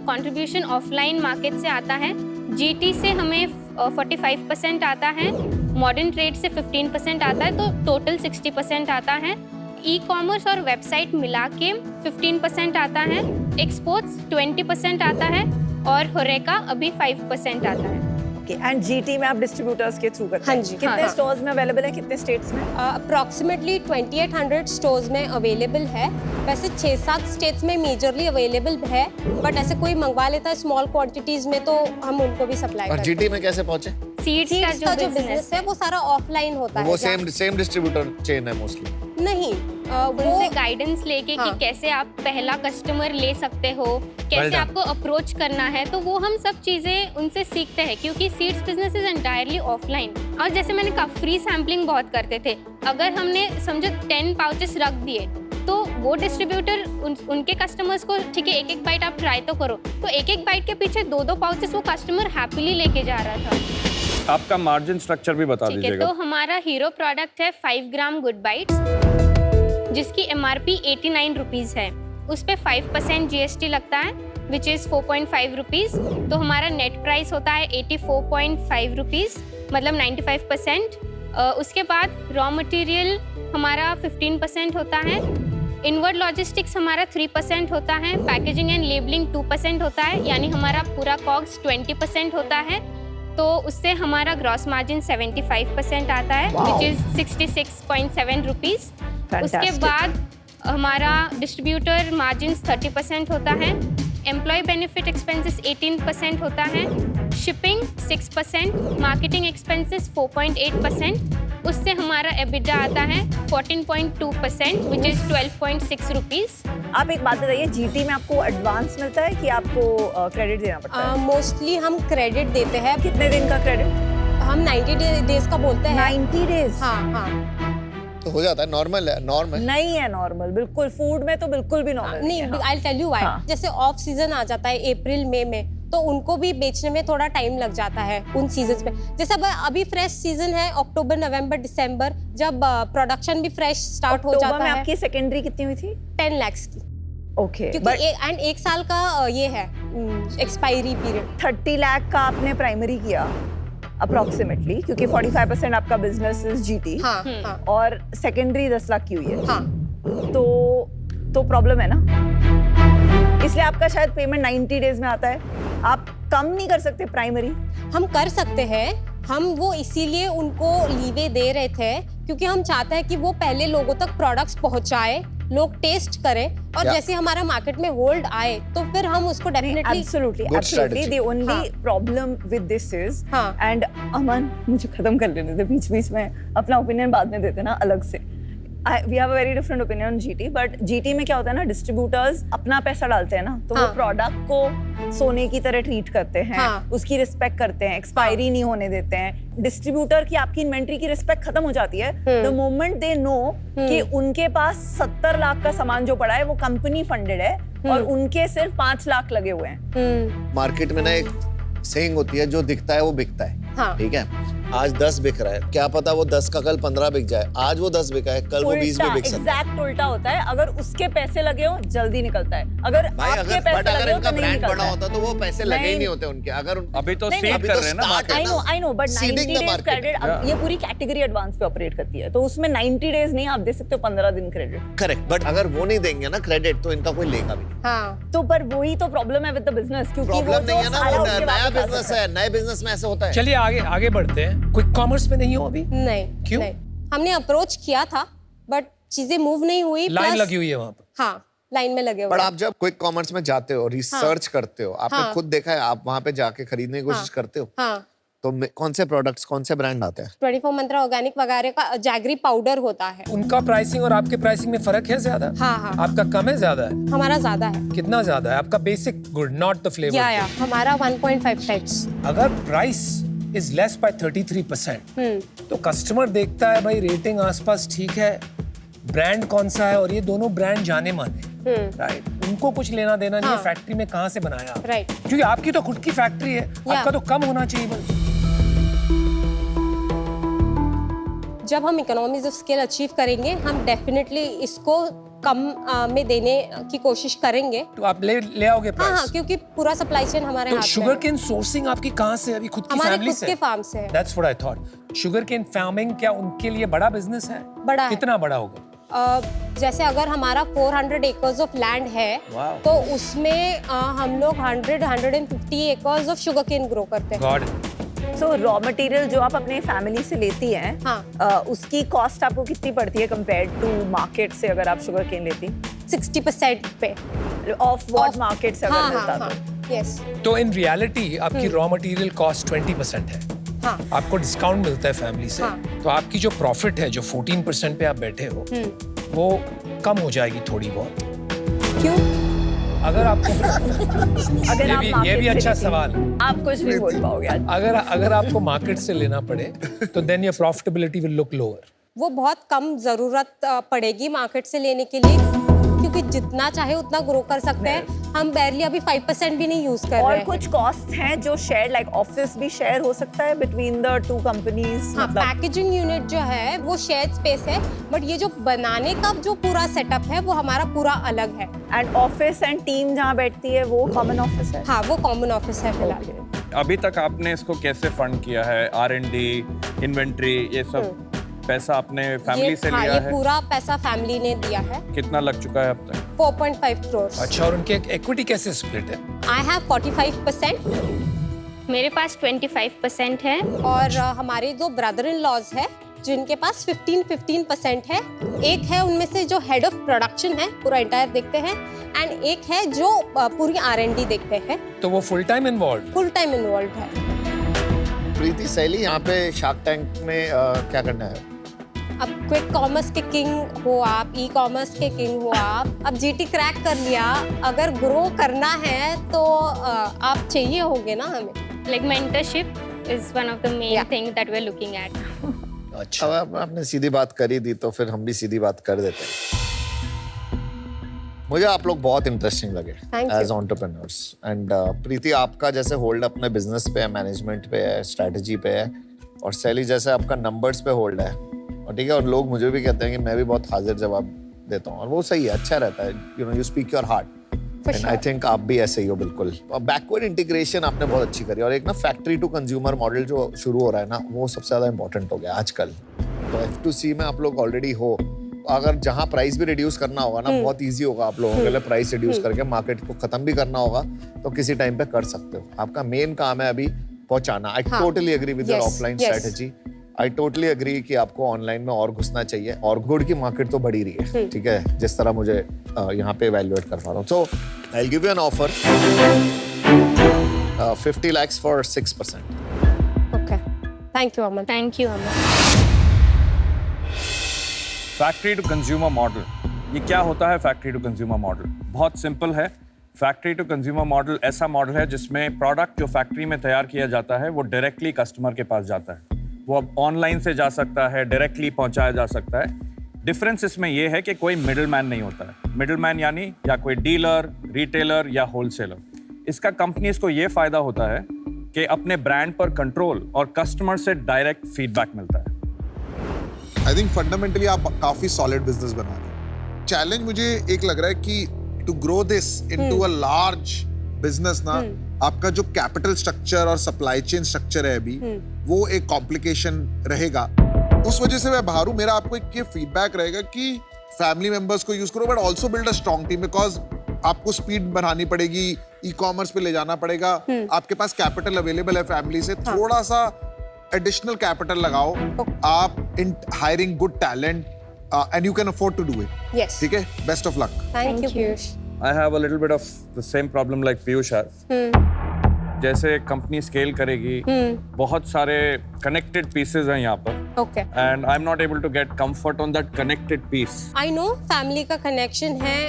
Speaker 3: कंट्रीब्यूशन ऑफलाइन मार्केट से आता है। GT से हमें 45% आता है, मॉडर्न ट्रेड से 15% आता है, तो टोटल 60% आता है। ई-कॉमर्स और वेबसाइट मिला के 15% आता है, एक्सपोर्ट्स 20% आता है और होरेका अभी 5% आता है।
Speaker 6: ओके, एंड GT में आप डिस्ट्रीब्यूटर्स के थ्रू करते हैं?
Speaker 2: हाँ जी,
Speaker 6: कितने
Speaker 3: हाँ।
Speaker 6: स्टोर्स में अवेलेबल है, कितने स्टेट्स में?
Speaker 2: अप्रॉक्सीमेटली 2800 स्टोर्स में अवेलेबल है। वैसे 6-7 स्टेट्स में मेजरली अवेलेबल है, बट ऐसे कोई मंगवा लेता है स्मॉल क्वांटिटीज में तो हम उनको भी सप्लाई
Speaker 7: और
Speaker 2: करते हैं।
Speaker 7: जीटी में कैसे पहुंचे?
Speaker 3: सीड्स का
Speaker 2: सीड्स का जो
Speaker 3: बिजनेस
Speaker 2: बिजनेस है वो सारा ऑफलाइन होता है।
Speaker 7: वो सेम डिस्ट्रीब्यूटर चेन है मोस्टली?
Speaker 2: नहीं,
Speaker 3: उनसे
Speaker 2: वो
Speaker 3: गाइडेंस लेके
Speaker 2: हाँ।
Speaker 3: कि कैसे आप पहला कस्टमर ले सकते हो, कैसे
Speaker 4: done.
Speaker 3: आपको अप्रोच करना है, तो वो हम सब चीज़ें उनसे सीखते हैं, क्योंकि seeds business is entirely offline. और जैसे मैंने कहा, फ्री सैम्पलिंग बहुत करते थे। अगर हमने समझो 10 पाउचेस रख दिए तो वो डिस्ट्रीब्यूटर उनके कस्टमर्स को, ठीक है, एक बाइट आप ट्राई तो करो, तो एक बाइट के पीछे 2 पाउचेस वो कस्टमर हैप्पीली लेके जा रहा था।
Speaker 8: आपका मार्जिन स्ट्रक्चर भी बता
Speaker 3: ठीक है,
Speaker 8: दीजिएगा।
Speaker 3: तो हमारा हीरो प्रोडक्ट है 5 ग्राम गुड बाइट्स, जिसकी MRP 89 रुपीज़ है। उस पे 5% GST लगता है, विच इज़ 4.5 रुपीज़। तो हमारा नेट प्राइस होता है 84.5 रुपीज़, मतलब 95%। उसके बाद रॉ मटेरियल हमारा 15% होता है, इनवर्ड लॉजिस्टिक्स हमारा 3% होता है, पैकेजिंग एंड लेबलिंग 2% होता है, यानी हमारा पूरा कॉस्ट 20% होता है। तो उससे हमारा ग्रॉस मार्जिन 75% आता है, विच इज़ 66.7 रुपीज़। उसके
Speaker 6: Fantastic.
Speaker 3: बाद हमारा डिस्ट्रीब्यूटर मार्जिन 30% होता है, एम्प्लॉय बेनिफिट एक्सपेंसेस 18% होता है, शिपिंग 6%, मार्केटिंग एक्सपेंसेस 4.8%। उससे हमारा EBITDA आता है 14.2%, विच इज़ 12.6 रुपीज़।
Speaker 6: आप एक बात बताइए, GT में आपको एडवांस मिलता है कि आपको क्रेडिट देना पड़ता है?
Speaker 2: मोस्टली हम क्रेडिट देते हैं।
Speaker 6: कितने दिन का क्रेडिट?
Speaker 2: हम 90 डेज का बोलते हैं।
Speaker 6: 90 डेज?
Speaker 2: हाँ हाँ।
Speaker 7: तो हो जाता है, नॉर्मल है, नॉर्मल
Speaker 6: नहीं है नॉर्मल, बिल्कुल फूड में तो बिल्कुल भी नॉर्मल
Speaker 2: नहीं, आई टेल यू व्हाई। जैसे ऑफ सीजन आ जाता है अप्रैल मई में, तो उनको भी बेचने में थोड़ा टाइम लग जाता है उन सीजन्स में। जैसे अभी फ्रेश सीजन है अक्टूबर नवंबर दिसंबर, जब प्रोडक्शन भी फ्रेश स्टार्ट हो जाता
Speaker 6: में
Speaker 2: है।
Speaker 6: आपकी सेकेंडरी कितनी हुई थी?
Speaker 2: 10 लाख की।
Speaker 6: ओके,
Speaker 2: क्योंकि एक साल का ये है एक्सपायरी पीरियड।
Speaker 6: 30 लाख का आपने प्राइमरी किया अप्रोक्सीमेटली, क्योंकि 45% आपका बिजनेस इज जीटी।
Speaker 2: हाँ, हाँ।
Speaker 6: और सेकेंडरी 10 लाख की हुई है।
Speaker 2: हाँ।
Speaker 6: तो प्रॉब्लम है ना, इसलिए आपका शायद पेमेंट 90 डेज में आता है। आप कम नहीं कर सकते प्राइमरी?
Speaker 2: हम कर सकते हैं, हम वो इसीलिए उनको लीवे दे रहे थे क्योंकि हम चाहते हैं कि वो पहले लोगों तक प्रोडक्ट्स पहुंचाए, लोग टेस्ट करें, और जैसे हमारा मार्केट में होल्ड आए तो फिर हम उसको definitely.
Speaker 6: Absolutely the only problem with this is, and Aman मुझे खत्म कर लेने दे, बीच में अपना ओपिनियन बाद में देते ना अलग से। We have a very different opinion on GT, but GT में क्या होता है ना, डिस्ट्रीब्यूटर्स अपना पैसा डालते हैं ना, तो वो प्रोडक्ट को सोने की तरह ट्रीट करते हैं, उसकी रिस्पेक्ट करते हैं, एक्सपायरी नहीं होने देते हैं। डिस्ट्रीब्यूटर की आपकी इन्वेंट्री की रिस्पेक्ट खत्म हो जाती है द मोमेंट दे नो कि उनके पास 70 लाख का सामान जो पड़ा है वो कंपनी फंडेड है और उनके सिर्फ 5 लाख लगे हुए हैं।
Speaker 7: मार्केट में ना एक सेइंग होती है, जो दिखता है वो बिकता है। ठीक है, आज 10 बिक रहा है, क्या पता वो 10 का कल 15 बिक जाए। आज वो 10 बिका है, कल वो 20 भी बिक सकता है।
Speaker 6: एग्जैक्ट उल्टा होता है, अगर उसके पैसे लगे हो जल्दी निकलता है, अगर आपके पैसे लगे हो तो नहीं निकलता
Speaker 7: बड़ा होता तो वो पैसे लगे ही नहीं होते उनके। अगर
Speaker 8: अभी तो सीड कर रहे हैं ना,
Speaker 6: I know but 90 days credit, ये पूरी कैटेगरी एडवांस पे ऑपरेट करती है, तो उसमें 90 डेज नहीं, आप दे सकते हो 15 दिन क्रेडिट।
Speaker 7: करेक्ट, बट अगर वो नहीं देंगे ना क्रेडिट तो इनका कोई लेगा भी नहीं।
Speaker 2: हाँ।
Speaker 6: तो पर वही तो प्रॉब्लम है विद द बिजनेस, क्योंकि
Speaker 7: प्रॉब्लम नहीं है ना, वो नया बिजनेस है, नए बिजनेस में ऐसे होता है।
Speaker 4: चलिए आगे बढ़ते हैं। क्विक कॉमर्स में नहीं हो अभी?
Speaker 2: नहीं।
Speaker 4: क्यों?
Speaker 2: नहीं। हमने अप्रोच किया था बट चीजें मूव नहीं हुई।
Speaker 4: लाइन लगी हुई है वहां पर।
Speaker 2: हाँ, लाइन में लगे हुए।
Speaker 7: पर आप जब क्विक कॉमर्स में जाते हो, रिसर्च करते हो, आपने खुद देखा है, आप वहां पे जाके खरीदने की कोशिश करते हो, तो कौन से प्रोडक्ट्स, कौन से ब्रांड आते हैं?
Speaker 2: 24 मंत्रा ऑर्गेनिक वगैरह का जैगरी पाउडर होता है।
Speaker 4: उनका प्राइसिंग और आपके प्राइसिंग में फर्क है ज्यादा?
Speaker 2: हाँ।
Speaker 4: आपका कम है ज्यादा है?
Speaker 2: हमारा ज्यादा है।
Speaker 4: कितना ज्यादा है? आपका basic good, not the flavour.
Speaker 2: या हमारा 1.5 टाइप्स।
Speaker 4: अगर प्राइस इज लेस बाय 33%, तो कस्टमर देखता है भाई रेटिंग आसपास ठीक है, ब्रांड कौन सा है, और ये दोनों ब्रांड जाने माने, राइट। उनको कुछ लेना देना नहीं है फैक्ट्री में कहाँ से बनाया,
Speaker 2: राइट।
Speaker 4: क्योंकि आपकी तो खुद की फैक्ट्री है, आपका तो कम होना चाहिए बस।
Speaker 2: जब हम इकोनॉमीज ऑफ स्केल अचीव करेंगे, हम डेफिनेटली इसको कम में देने की कोशिश करेंगे।
Speaker 4: तो आप ले आओगे प्राइस?
Speaker 2: हाँ, क्योंकि पूरा सप्लाई चेन हमारे हाथ में है।
Speaker 4: शुगर केन सोर्सिंग आपकी कहाँ से? अभी खुद की फैमिली से?
Speaker 2: हमारे खुद के फार्म से है।
Speaker 4: That's what I thought. Sugarcane farming क्या उनके लिए बड़ा बिजनेस है?
Speaker 2: बड़ा है।
Speaker 4: कितना बड़ा होगा?
Speaker 2: जैसे अगर हमारा 400 एकर्स ऑफ लैंड है, तो उसमें हम लोग 150 acres of sugarcane grow करते हैं।
Speaker 6: सो रॉ मटेरियल जो आप अपने फैमिली से लेती हैं, उसकी कॉस्ट आपको कितनी पड़ती है कंपेयर्ड टू मार्केट से, अगर आप शुगर केन लेती?
Speaker 2: 60% पे
Speaker 6: ऑफ व्हाट मार्केट से अगर मिलता तो?
Speaker 2: यस।
Speaker 4: तो इन रियलिटी आपकी रॉ मटेरियल कॉस्ट 20% है। आपको डिस्काउंट मिलता है फैमिली से, तो आपकी जो प्रॉफिट है, जो 14% पे आप बैठे हो, वो कम हो जाएगी थोड़ी बहुत।
Speaker 2: क्यों?
Speaker 4: अगर आपको ये भी अच्छा
Speaker 6: लेती,
Speaker 4: सवाल है।
Speaker 6: आप कुछ नहीं बोल पाओगे आज।
Speaker 4: अगर आपको मार्केट से लेना पड़े तो then your profitability will look lower.
Speaker 2: वो बहुत कम जरूरत पड़ेगी मार्केट से लेने के लिए, क्योंकि जितना चाहे उतना ग्रो कर सकते हैं। हम बैरली अभी 5% भी नहीं यूज कर रहे हैं।
Speaker 6: और कुछ कॉस्ट हैं जो शेयर, लाइक ऑफिस भी शेयर हो सकता है बिटवीन द टू कंपनीज।
Speaker 2: हाँ, पैकेजिंग यूनिट जो है वो शेयर स्पेस है, बट ये जो बनाने का जो पूरा सेटअप है वो हमारा पूरा अलग है।
Speaker 6: एंड ऑफिस एंड टीम जहाँ बैठती है वो कॉमन ऑफिस है?
Speaker 2: हाँ, वो कॉमन ऑफिस है फिलहाल।
Speaker 8: अभी तक आपने इसको कैसे फंड किया है? R&D, इन्वेंट्री, ये सब पैसा आपने फैमिली से लिया
Speaker 2: ये
Speaker 8: है?
Speaker 2: पूरा पैसा फैमिली ने दिया है।
Speaker 8: कितना लग चुका है अब तक?
Speaker 2: 4.5 करोड़।
Speaker 4: अच्छा, और उनके इक्विटी कैसे स्प्लिट है?
Speaker 2: I have 45%।
Speaker 3: मेरे पास 25% है।
Speaker 2: और हमारे जो ब्रदर इन लॉज है जिनके पास 15% है। एक है उनमें से जो हेड ऑफ प्रोडक्शन है, पूरा एंटायर देखते हैं, एंड एक है जो पूरी R&D देखते हैं।
Speaker 4: तो वो full time involve?
Speaker 2: Full time involve है।
Speaker 7: प्रीति सैली, यहाँ पे शार्क टैंक में क्या करना है?
Speaker 2: अब क्विक कॉमर्स के किंग हो आप, ई कॉमर्स के किंग हो आप, अब जीटी क्रैक कर लिया, अगर ग्रो करना है तो आप चाहिए होंगे ना हमें।
Speaker 3: Like mentorship, is one of the main things that we're looking at.
Speaker 7: अच्छा, अब आपने सीधी बात करी दी तो फिर हम भी सीधी बात कर देते हैं। मुझे आप लोग बहुत इंटरेस्टिंग लगे एज एंटरप्रेन्योर्स एंड प्रीति आपका जैसे होल्ड अपने बिजनेस पे है, मैनेजमेंट पे है, स्ट्रेटजी पे है, और सैली जैसे आपका नंबर्स पे होल्ड है, और ठीक है, और लोग मुझे भी कहते हैं कि मैं भी बहुत हाजिर जवाब देता हूँ, और वो सही है, अच्छा रहता है, you know, you speak your heart, and I think आप भी ऐसे ही हो बिल्कुल। बैकवर्ड इंटीग्रेशन आपने बहुत अच्छी करी, और एक ना फैक्ट्री टू कंज्यूमर मॉडल जो शुरू हो रहा है ना, वो सबसे ज्यादा इंपॉर्टेंट हो गया आजकल। तो F2C में आप लोग ऑलरेडी हो, अगर जहां प्राइस भी रिड्यूस करना होगा ना, बहुत इजी होगा आप लोगों के लिए, प्राइस रिड्यूस करके मार्केट को खत्म भी करना होगा तो किसी टाइम पे कर सकते हो। आपका मेन काम है अभी पहुंचाना। I totally agree with your offline strategy. I totally agree कि आपको ऑनलाइन में और घुसना चाहिए, और गुड़ की मार्केट तो बढ़ी रही है, ठीक है, जिस तरह मुझे यहाँ पे इवैल्यूएट कर पा रहा हूँ। So I will give you an offer 50 lakhs for 6%.
Speaker 2: Okay. Thank you, Aman.
Speaker 3: Thank you, Aman.
Speaker 8: Factory to consumer model, ये क्या होता है? फैक्ट्री टू कंज्यूमर मॉडल बहुत सिंपल है। फैक्ट्री टू कंज्यूमर मॉडल ऐसा मॉडल है जिसमें प्रोडक्ट जो फैक्ट्री में तैयार किया जाता है वो डायरेक्टली कस्टमर के पास जाता है। वो अब ऑनलाइन से जा सकता है, डायरेक्टली पहुंचाया जा सकता है। डिफरेंस इसमें यह है कि कोई मिडिल मैन नहीं होता है। मिडिल मैन यानी या कोई डीलर, रिटेलर या होलसेलर। इसका कंपनीज को ये फायदा होता है कि अपने ब्रांड पर कंट्रोल और कस्टमर से डायरेक्ट फीडबैक मिलता है।
Speaker 5: आई थिंक फंडामेंटली आप काफी सॉलिड बिजनेस बना रहे हैं। चैलेंज मुझे एक लग रहा है कि to grow this into a large business ना, आपका जो कैपिटल स्ट्रक्चर और सप्लाई चेन स्ट्रक्चर है अभी, वो एक कॉम्प्लिकेशन रहेगा। उस वजह से मैं बाहर हूं। मेरा आपको एक ये फीडबैक रहेगा कि फैमिली मेंबर्स को यूज करो, but also build a strong team, because आपको स्पीड बढ़ानी पड़ेगी, ई कॉमर्स पे ले जाना पड़ेगा, आपके पास कैपिटल अवेलेबल है फैमिली से, थोड़ा सा एडिशनल कैपिटल लगाओ आप in hiring good talent and you can afford to do it.
Speaker 2: Yes.
Speaker 5: ठीक है, best of luck.
Speaker 2: Thank you, Piyush.
Speaker 8: I have a little bit of the same problem like Piyush has. जैसे कंपनी स्केल करेगी, बहुत सारे कनेक्टेड पीसेस हैं यहाँ पर,
Speaker 2: Okay.
Speaker 8: and I'm not able to get comfort on that connected piece.
Speaker 2: I know family का कनेक्शन है,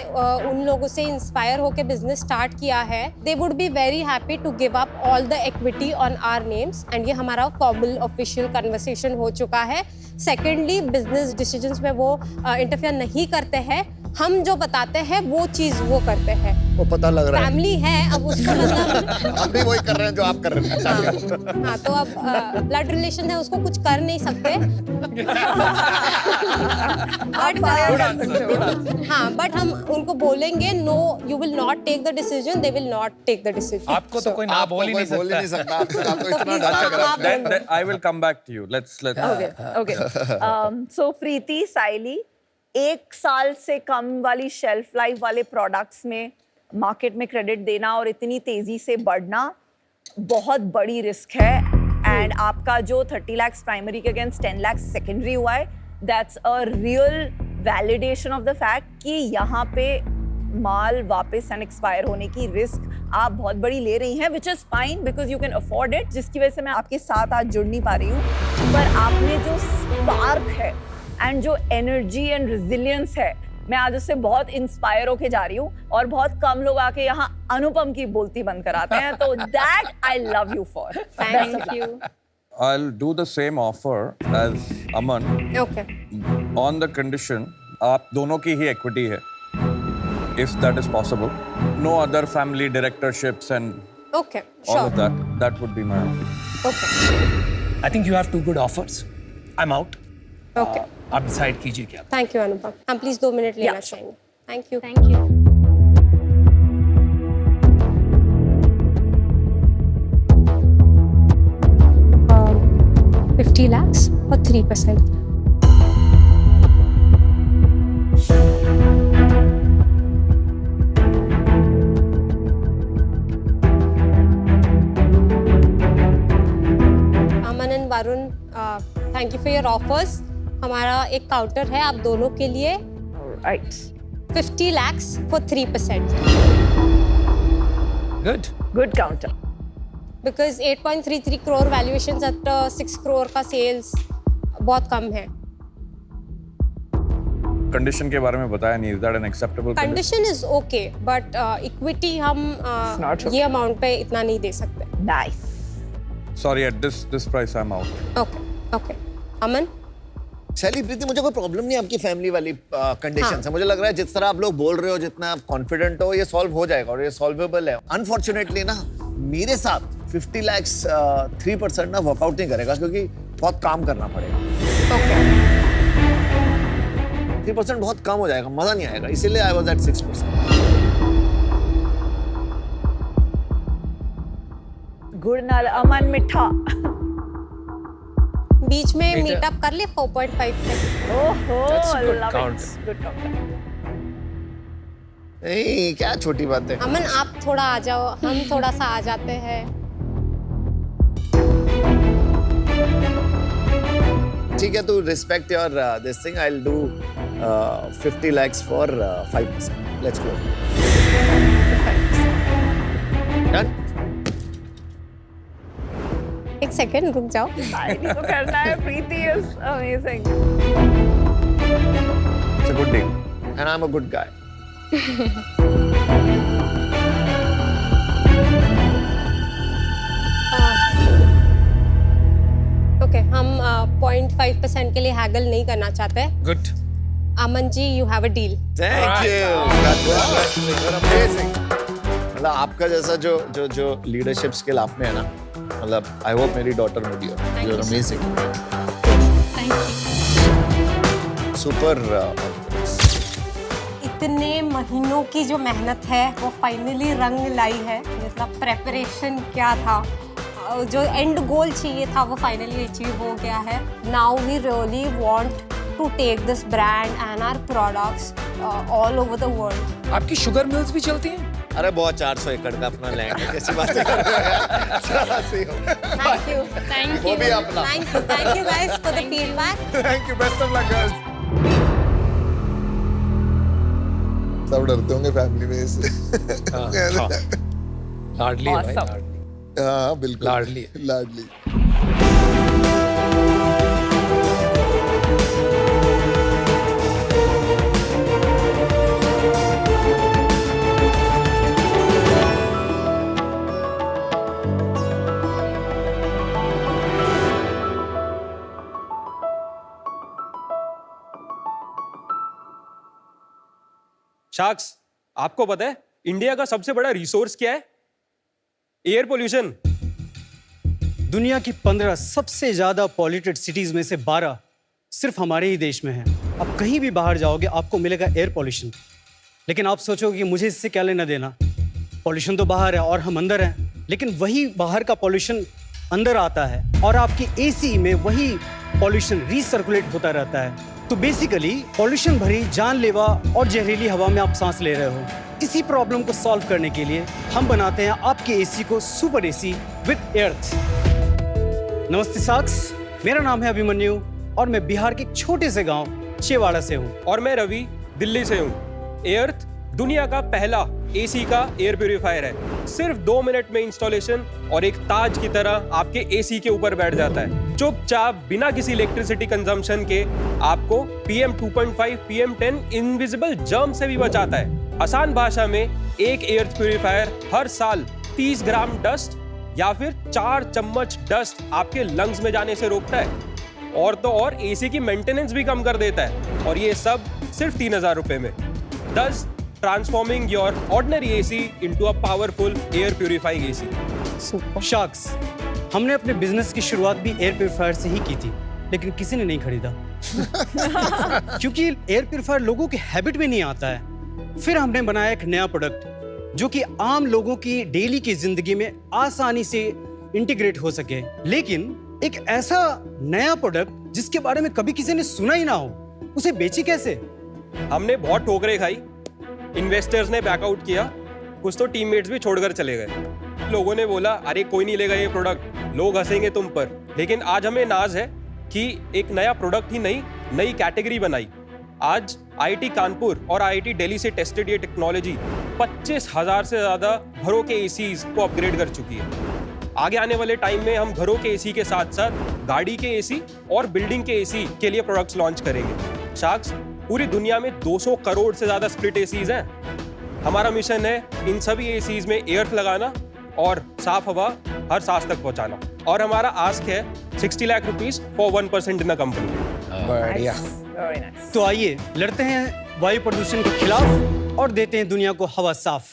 Speaker 2: उन लोगों से इंस्पायर होकर बिजनेस स्टार्ट किया है। They would be very happy to give up all the equity on our names, and ये हमारा फॉर्मल ऑफिशियल कन्वर्सेशन हो चुका है। सेकेंडली, बिजनेस डिसीजंस में वो इंटरफेयर नहीं करते हैं। हम जो बताते हैं वो चीज वो करते हैं।
Speaker 7: वो पता लग रहा है।
Speaker 2: फैमिली है, अब उसका मतलब
Speaker 7: हम भी वही कर रहे हैं जो आप कर रहे हैं।
Speaker 2: हाँ, तो अब ब्लड रिलेशन है, उसको कुछ कर नहीं सकते। बट हम उनको बोलेंगे no, you will not take the decision, they will not take the decision.
Speaker 4: आपको तो कोई ना बोल ही नहीं सकता।
Speaker 7: आपको इतना डरा कर रखा है।
Speaker 8: Then I will come back to you. Let's.
Speaker 6: Okay. So प्रीति, साइली, 1 साल से कम वाली शेल्फ लाइफ वाले प्रोडक्ट्स में मार्केट में क्रेडिट देना और इतनी तेजी से बढ़ना बहुत बड़ी रिस्क है। एंड आपका जो 30 lakhs प्राइमरी के अगेंस्ट 10 lakhs सेकेंडरी हुआ है, that's a real validation of the fact कि यहाँ पे माल वापस एंड एक्सपायर होने की रिस्क आप बहुत बड़ी ले रही हैं, which is fine because you can afford it, जिसकी वजह से मैं आपके साथ आज जुड़ नहीं पा रही हूँ। पर आपने जो स्पार्क है एंड जो एनर्जी एंड रेजिलियंस है, मैं आज उससे बहुत इंस्पायर होके जा रही हूँ, और बहुत कम लोग आके यहाँ अनुपम की बोलती बंद कराते हैं, तो that I love you for.
Speaker 2: Thank you.
Speaker 8: I'll do the same offer as Aman.
Speaker 2: Okay.
Speaker 8: On the condition आप दोनों की ही equity है, if that is possible. No other family directorships and
Speaker 2: Okay.
Speaker 8: all
Speaker 2: Sure.
Speaker 8: of that. That would be my offer.
Speaker 2: Okay.
Speaker 4: I think you have two good offers. I'm out.
Speaker 2: Okay.
Speaker 4: आप डिसाइड कीजिए क्या।
Speaker 2: थैंक यू अनुपम। हम प्लीज 2 मिनट लेना चाहेंगे। Thank you.
Speaker 3: Thank you.
Speaker 2: Um, 50 lakhs or 3%? Aman and Varun, thank you for your offers. हमारा एक काउंटर है आप दोनों के लिए।
Speaker 6: Right.
Speaker 2: 50 lakhs for 3%.
Speaker 6: Good counter.
Speaker 2: Because 8.33 crore valuations at 6 crore का sales बहुत कम है।
Speaker 8: Condition के बारे में बताया नहीं. Is that an acceptable
Speaker 2: Condition is okay, but equity हम
Speaker 6: not okay.
Speaker 2: ये amount पे इतना नहीं दे सकते।
Speaker 6: Nice.
Speaker 8: Sorry, at this price I'm out.
Speaker 2: Okay Aman
Speaker 7: Shaily Preeti, मुझे कोई प्रॉब्लम नहीं आपकी फैमिली वाली कंडीशन से। मुझे लग रहा है जिस तरह आप लोग बोल रहे हो, जितना आप कॉन्फिडेंट हो, ये सॉल्व हो जाएगा और ये सॉल्वेबल है। अनफॉर्चुनेटली ना मेरे साथ 50 लाख 3% ना वर्कआउट नहीं करेगा, क्योंकि बहुत काम करना पड़ेगा। 3% बहुत कम हो जाएगा, मजा नहीं आएगा, इसीलिए आई वाज एट 6%।
Speaker 6: गुड़ नाल अमन मिठा।
Speaker 2: बीच में मीटअप कर ले 4.5 पे।
Speaker 6: ओहो,
Speaker 4: That's a good
Speaker 6: love
Speaker 4: count.
Speaker 6: it. Good count.
Speaker 7: नहीं, क्या छोटी बात है।
Speaker 2: अमन आप थोड़ा आ जाओ, हम थोड़ा सा आ जाते हैं।
Speaker 7: ठीक है, तो respect your this thing, I will do 50 lakhs for 5%। Let's go. Done.
Speaker 2: एक सेकंड रुक जाओ।
Speaker 6: शायरी तो करना है। प्रीति is amazing.
Speaker 8: It's a good deal.
Speaker 7: And I'm a good guy.
Speaker 2: Okay, हम 0.5% के लिए हैगल नहीं करना चाहते।
Speaker 4: Good.
Speaker 2: Aman ji, you have a deal.
Speaker 7: Thank you. You're amazing. मतलब आपका जैसा जो लीडरशिप स्किल आप में है ना, मतलब आई होप मेरी डॉटर में भी हो। You're amazing. सुपर।
Speaker 2: इतने महीनों की जो मेहनत है वो फाइनली रंग लाई है। मतलब प्रेपरेशन क्या था, जो एंड गोल चाहिए था वो फाइनली अचीव हो गया है। Now we really want to take this brand and our products all over the world.
Speaker 4: आपकी शुगर मिल्स भी चलती हैं?
Speaker 7: अरे बहुत 400 एकड़ का अपना लैंड है, कैसी बातें कर रहे हो यार।
Speaker 2: थैंक यू
Speaker 3: थैंक
Speaker 7: वो
Speaker 3: यू
Speaker 7: भी अपना।
Speaker 2: Thank you guys for the feedback.
Speaker 5: Thank you, best of luck girls. सब डरते होंगे फैमिली में इससे।
Speaker 4: लाडली है भाई,
Speaker 6: Awesome.
Speaker 4: लाडली।
Speaker 5: हाँ बिल्कुल,
Speaker 4: लाडली है।
Speaker 5: लाडली।
Speaker 9: शार्क्स, आपको पता है इंडिया का सबसे बड़ा रिसोर्स क्या है? Air pollution.
Speaker 10: दुनिया की 15 सबसे ज्यादा पॉल्यूटेड सिटीज में से 12 सिर्फ हमारे ही देश में है। अब कहीं भी बाहर जाओगे आपको मिलेगा एयर पॉल्यूशन, लेकिन आप सोचोगे कि मुझे इससे क्या लेना देना, पॉल्यूशन तो बाहर है और हम अंदर हैं। लेकिन वही बाहर का पॉल्यूशन अंदर आता है और आपकी एसी में वही पॉल्यूशन रीसर्कुलेट होता रहता है। तो बेसिकली पॉल्यूशन भरी जानलेवा और जहरीली हवा में आप सांस ले रहे हो। इसी प्रॉब्लम को सॉल्व करने के लिए हम बनाते हैं आपके एसी को सुपर एसी विद एर्थ। नमस्ते साक्स, मेरा नाम है अभिमन्यु और मैं बिहार के एक छोटे से गांव शेवाड़ा से हूँ।
Speaker 9: और मैं रवि, दिल्ली से हूँ। एर्थ दुनिया का पहला एसी का एयर प्यूरिफायर है। सिर्फ 2 मिनट में इंस्टॉलेशन और एक ताज की तरह आपके एसी के ऊपर बैठ जाता है। चुपचाप बिना किसी इलेक्ट्रिसिटी कंजम्पशन के आपको PM 2.5 PM 10 इनविजिबल जर्म से भी बचाता है। आसान भाषा में एक एयर प्यूरिफायर हर साल 30 ग्राम डस्ट या फिर 4 चम्मच डस्ट आपके लंग्स में जाने से रोकता है। और तो और एसी की मेंटेनेंस भी कम कर देता है, और ये सब सिर्फ 3000 रुपए में। Thus transforming your ordinary AC into a powerful air purifying AC.
Speaker 10: Sharks, हमने अपने बिजनेस की शुरुआत भी एयर प्यूरिफायर से ही की थी, लेकिन किसी ने नहीं खरीदा क्योंकि एयर प्यूरिफायर लोगों के हैबिट में नहीं आता है। फिर हमने बनाया एक नया प्रोडक्ट जो कि आम लोगों की डेली की जिंदगी में आसानी से इंटीग्रेट हो सके, लेकिन एक ऐसा नया प्रोडक्ट जिसके बारे में कभी किसी ने सुना ही ना हो, उसे बेची कैसे?
Speaker 9: हमने बहुत ठोकरें खाई, इन्वेस्टर्स ने बैकआउट किया, कुछ तो टीममेट्स भी छोड़कर चले गए। लोगों ने बोला अरे कोई नहीं लेगा ये प्रोडक्ट, लोग हंसेंगे तुम पर। लेकिन आज हमें नाज है कि एक नया प्रोडक्ट ही नहीं, नई कैटेगरी बनाई। आज IIT कानपुर और IIT दिल्ली से टेस्टेड ये टेक्नोलॉजी 25,000 से ज्यादा घरों के एसीज को अपग्रेड कर चुकी है। आगे आने वाले टाइम में हम घरों के एसी के साथ साथ गाड़ी के एसी और बिल्डिंग के एसी के लिए प्रोडक्ट्स लॉन्च करेंगे। शार्क्स, पूरी दुनिया में 200 करोड़ से ज्यादा स्प्लिट एसीज हैं। हमारा मिशन है इन सभी एसीज में एयर लगाना और साफ हवा हर सांस तक पहुंचाना। और हमारा आस्क है 60 lakh rupees for 1% in a company.
Speaker 7: बढ़िया।
Speaker 6: Very nice.
Speaker 10: तो आइए लड़ते हैं वायु प्रदूषण के खिलाफ और देते हैं दुनिया को हवा साफ।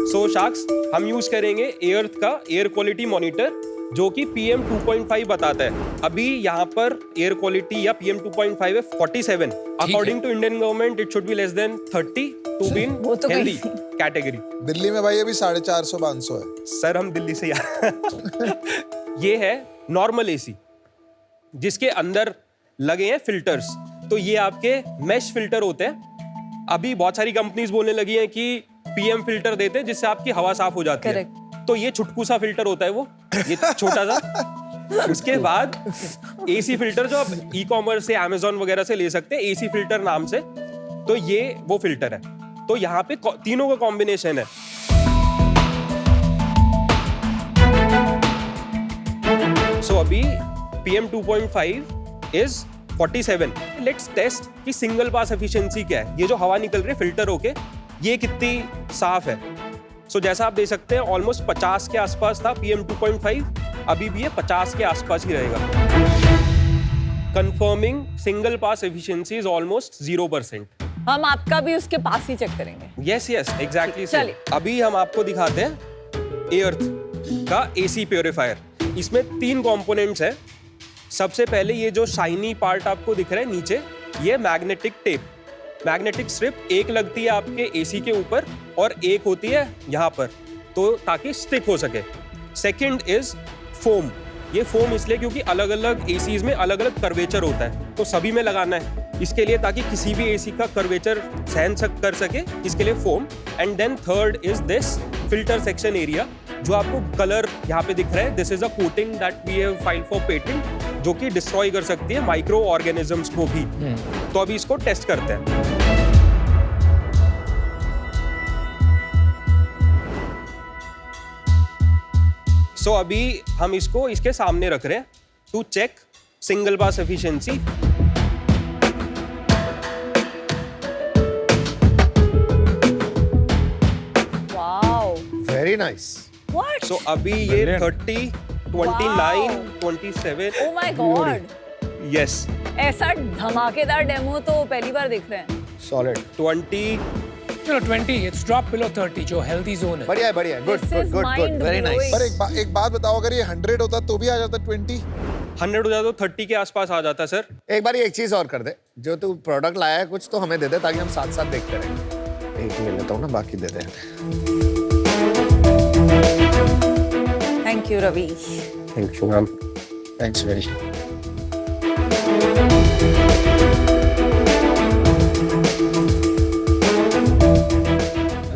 Speaker 9: सो शाक्स, हम यूज करेंगे एअर्थ का एयर क्वालिटी मॉनिटर जो कि PM 2.5 बताता है। अभी यहाँ पर एयर क्वालिटी या PM 2.5 है 47। According to Indian government it should be less than 30 to be in healthy category.
Speaker 5: Delhi में भाई अभी 450-500 है।
Speaker 9: सर हम दिल्ली से ये है नॉर्मल एसी जिसके अंदर लगे हैं फिल्टर्स। तो ये आपके मेश फिल्टर होते हैं। अभी बहुत सारी कंपनीज बोलने लगी हैं कि PM फिल्टर देते हैं जिससे आपकी हवा साफ हो जाती है। तो ये छुटकू सा फिल्टर होता है वो, ये छोटा सा। उसके बाद AC फिल्टर जो आप ई-कॉमर्स से Amazon वगैरह से ले सकते हैं, AC फिल्टर नाम से। तो ये वो फिल्टर है। तो यहाँ पे तीनों का कॉम्बिनेशन है। सो अभी PM 2.5 इज 47। लेट्स टेस्ट कि सिंगल पास एफिशिएंसी क्या है। ये जो हवा निकल रही है फिल्टर होके, ये कितनी साफ है। सो जैसा आप देख सकते हैं ऑलमोस्ट 50 के आसपास था PM 2.5, अभी भी ये 50 के आसपास ही रहेगा। Confirming single pass efficiency is almost 0%।
Speaker 6: हम आपका भी उसके पास ही चेक करेंगे।
Speaker 9: Yes exactly.
Speaker 6: चलिए
Speaker 9: अभी हम आपको दिखाते हैं एअर्थ का AC प्योरीफायर। इसमें 3 कंपोनेंट्स हैं। सबसे पहले ये जो शाइनी पार्ट आपको दिख रहा है नीचे, ये मैग्नेटिक टेप, मैग्नेटिक स्ट्रिप एक लगती है आपके AC के ऊपर और एक होती है यहाँ पर, तो ताकि स्टिक हो सके। Second is foam. ये फोम इसलिए क्योंकि अलग अलग ACs में अलग अलग कर्वेचर होता है, तो सभी में लगाना है इसके लिए ताकि किसी भी AC का कर्वेचर सहन कर सके, इसके लिए foam. And then third is this filter section area जो आपको कलर यहाँ पे दिख रहा है। This is a coating that we have filed for patent जो कि डिस्ट्रॉय कर सकती है माइक्रो ऑर्गेनिजम्स को भी। तो अभी इसको टेस्ट करते हैं। सो अभी हम इसको इसके सामने रख रहे हैं to check single pass efficiency.
Speaker 6: Wow,
Speaker 7: very nice.
Speaker 6: What?
Speaker 9: So अभी ये 30, 29, 27।
Speaker 6: Oh my god,
Speaker 9: yes.
Speaker 6: ऐसा धमाकेदार डेमो तो पहली बार देख रहे हैं।
Speaker 7: Solid.
Speaker 9: 20।
Speaker 4: No, 20. It's dropped below 30, जो healthy zone है।
Speaker 7: बढ़िया बढ़िया, good
Speaker 6: This
Speaker 7: good
Speaker 6: is
Speaker 7: good good,
Speaker 6: mind
Speaker 7: very nice.
Speaker 6: blowing.
Speaker 5: पर एक बात बताओ, अगर ये 100 होता तो भी आ जाता 20?
Speaker 9: 100 हो जाता तो 30 के आसपास आ जाता सर।
Speaker 7: एक बार एक चीज और कर दे, जो तू प्रोडक्ट लाया है कुछ तो हमें दे दे ताकि हम साथ साथ देखते रहें। एक ले लेता हूँ ना, बाकी दे दे।
Speaker 6: Thank you Ravi.
Speaker 9: Thank you ma'am.
Speaker 7: Thanks very.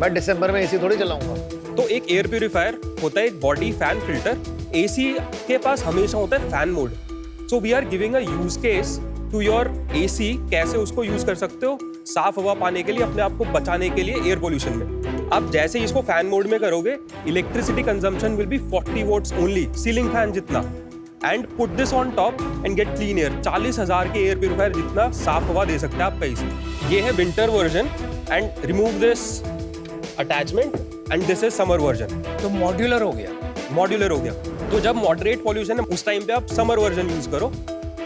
Speaker 7: मैं दिसंबर में AC थोड़ी चलाऊंगा।
Speaker 9: तो एक एयर प्यूरिफायर होता है एक बॉडी फैन फिल्टर। AC के पास हमेशा होता है fan mode. So we are giving a use case to your AC, कैसे उसको यूज कर सकते हो साफ हवा पाने के लिए, अपने आप को बचाने के लिए एयर पोल्यूशन में। अब जैसे ही इसको फैन मोड में करोगे, electricity consumption will be 40 watts only, ceiling fan जितना। And put this on top and get clean air. 40,000 के एयर प्यूरिफायर जितना साफ हवा दे सकते हैं आपका AC। ये है winter version and remove this attachment and this is summer version.
Speaker 4: तो मॉड्यूलर हो गया।
Speaker 9: मॉड्यूलर हो गया। तो जब मॉडरेट पॉल्यूशन है उस टाइम पे आप समर वर्जन यूज करो,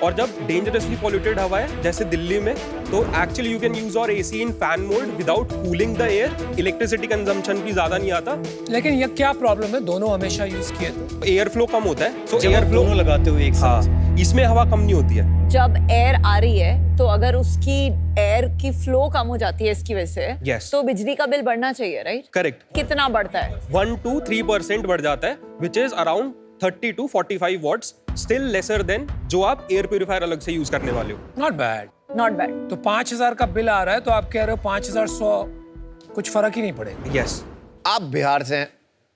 Speaker 9: और जब डेंजरसली पॉल्यूटेड हवा है जैसे दिल्ली में, तो एक्चुअली यू कैन यूज और AC in fan mode without cooling the air. Electricity consumption भी ज्यादा नहीं आता।
Speaker 4: लेकिन ये क्या प्रॉब्लम है, दोनों हमेशा यूज किए तो
Speaker 9: एयर फ्लो कम होता है। तो
Speaker 10: जब
Speaker 9: एयर
Speaker 10: आप
Speaker 9: फ्लो
Speaker 10: दोनों लगाते हुए एक साथ।
Speaker 9: हाँ, इसमें हवा कम नहीं होती है।
Speaker 6: जब एयर आ रही है तो अगर उसकी एयर की फ्लो कम हो जाती है इसकी वजह से,
Speaker 9: Yes.
Speaker 6: तो बिजली का बिल बढ़ना चाहिए, राइट?
Speaker 9: करेक्ट।
Speaker 6: कितना बढ़ता है?
Speaker 9: 1 to 3% बढ़ जाता है, which is around 30 to 45 watts, still lesser than जो आप एयर प्यूरिफायर अलग से यूज करने वाले हो।
Speaker 4: Not bad.
Speaker 6: Not bad.
Speaker 4: तो 5,000 का बिल आ रहा है तो आप कह रहे हो 5,100, कुछ फर्क ही नहीं पड़ेगा।
Speaker 9: यस।
Speaker 7: आप बिहार से हैं,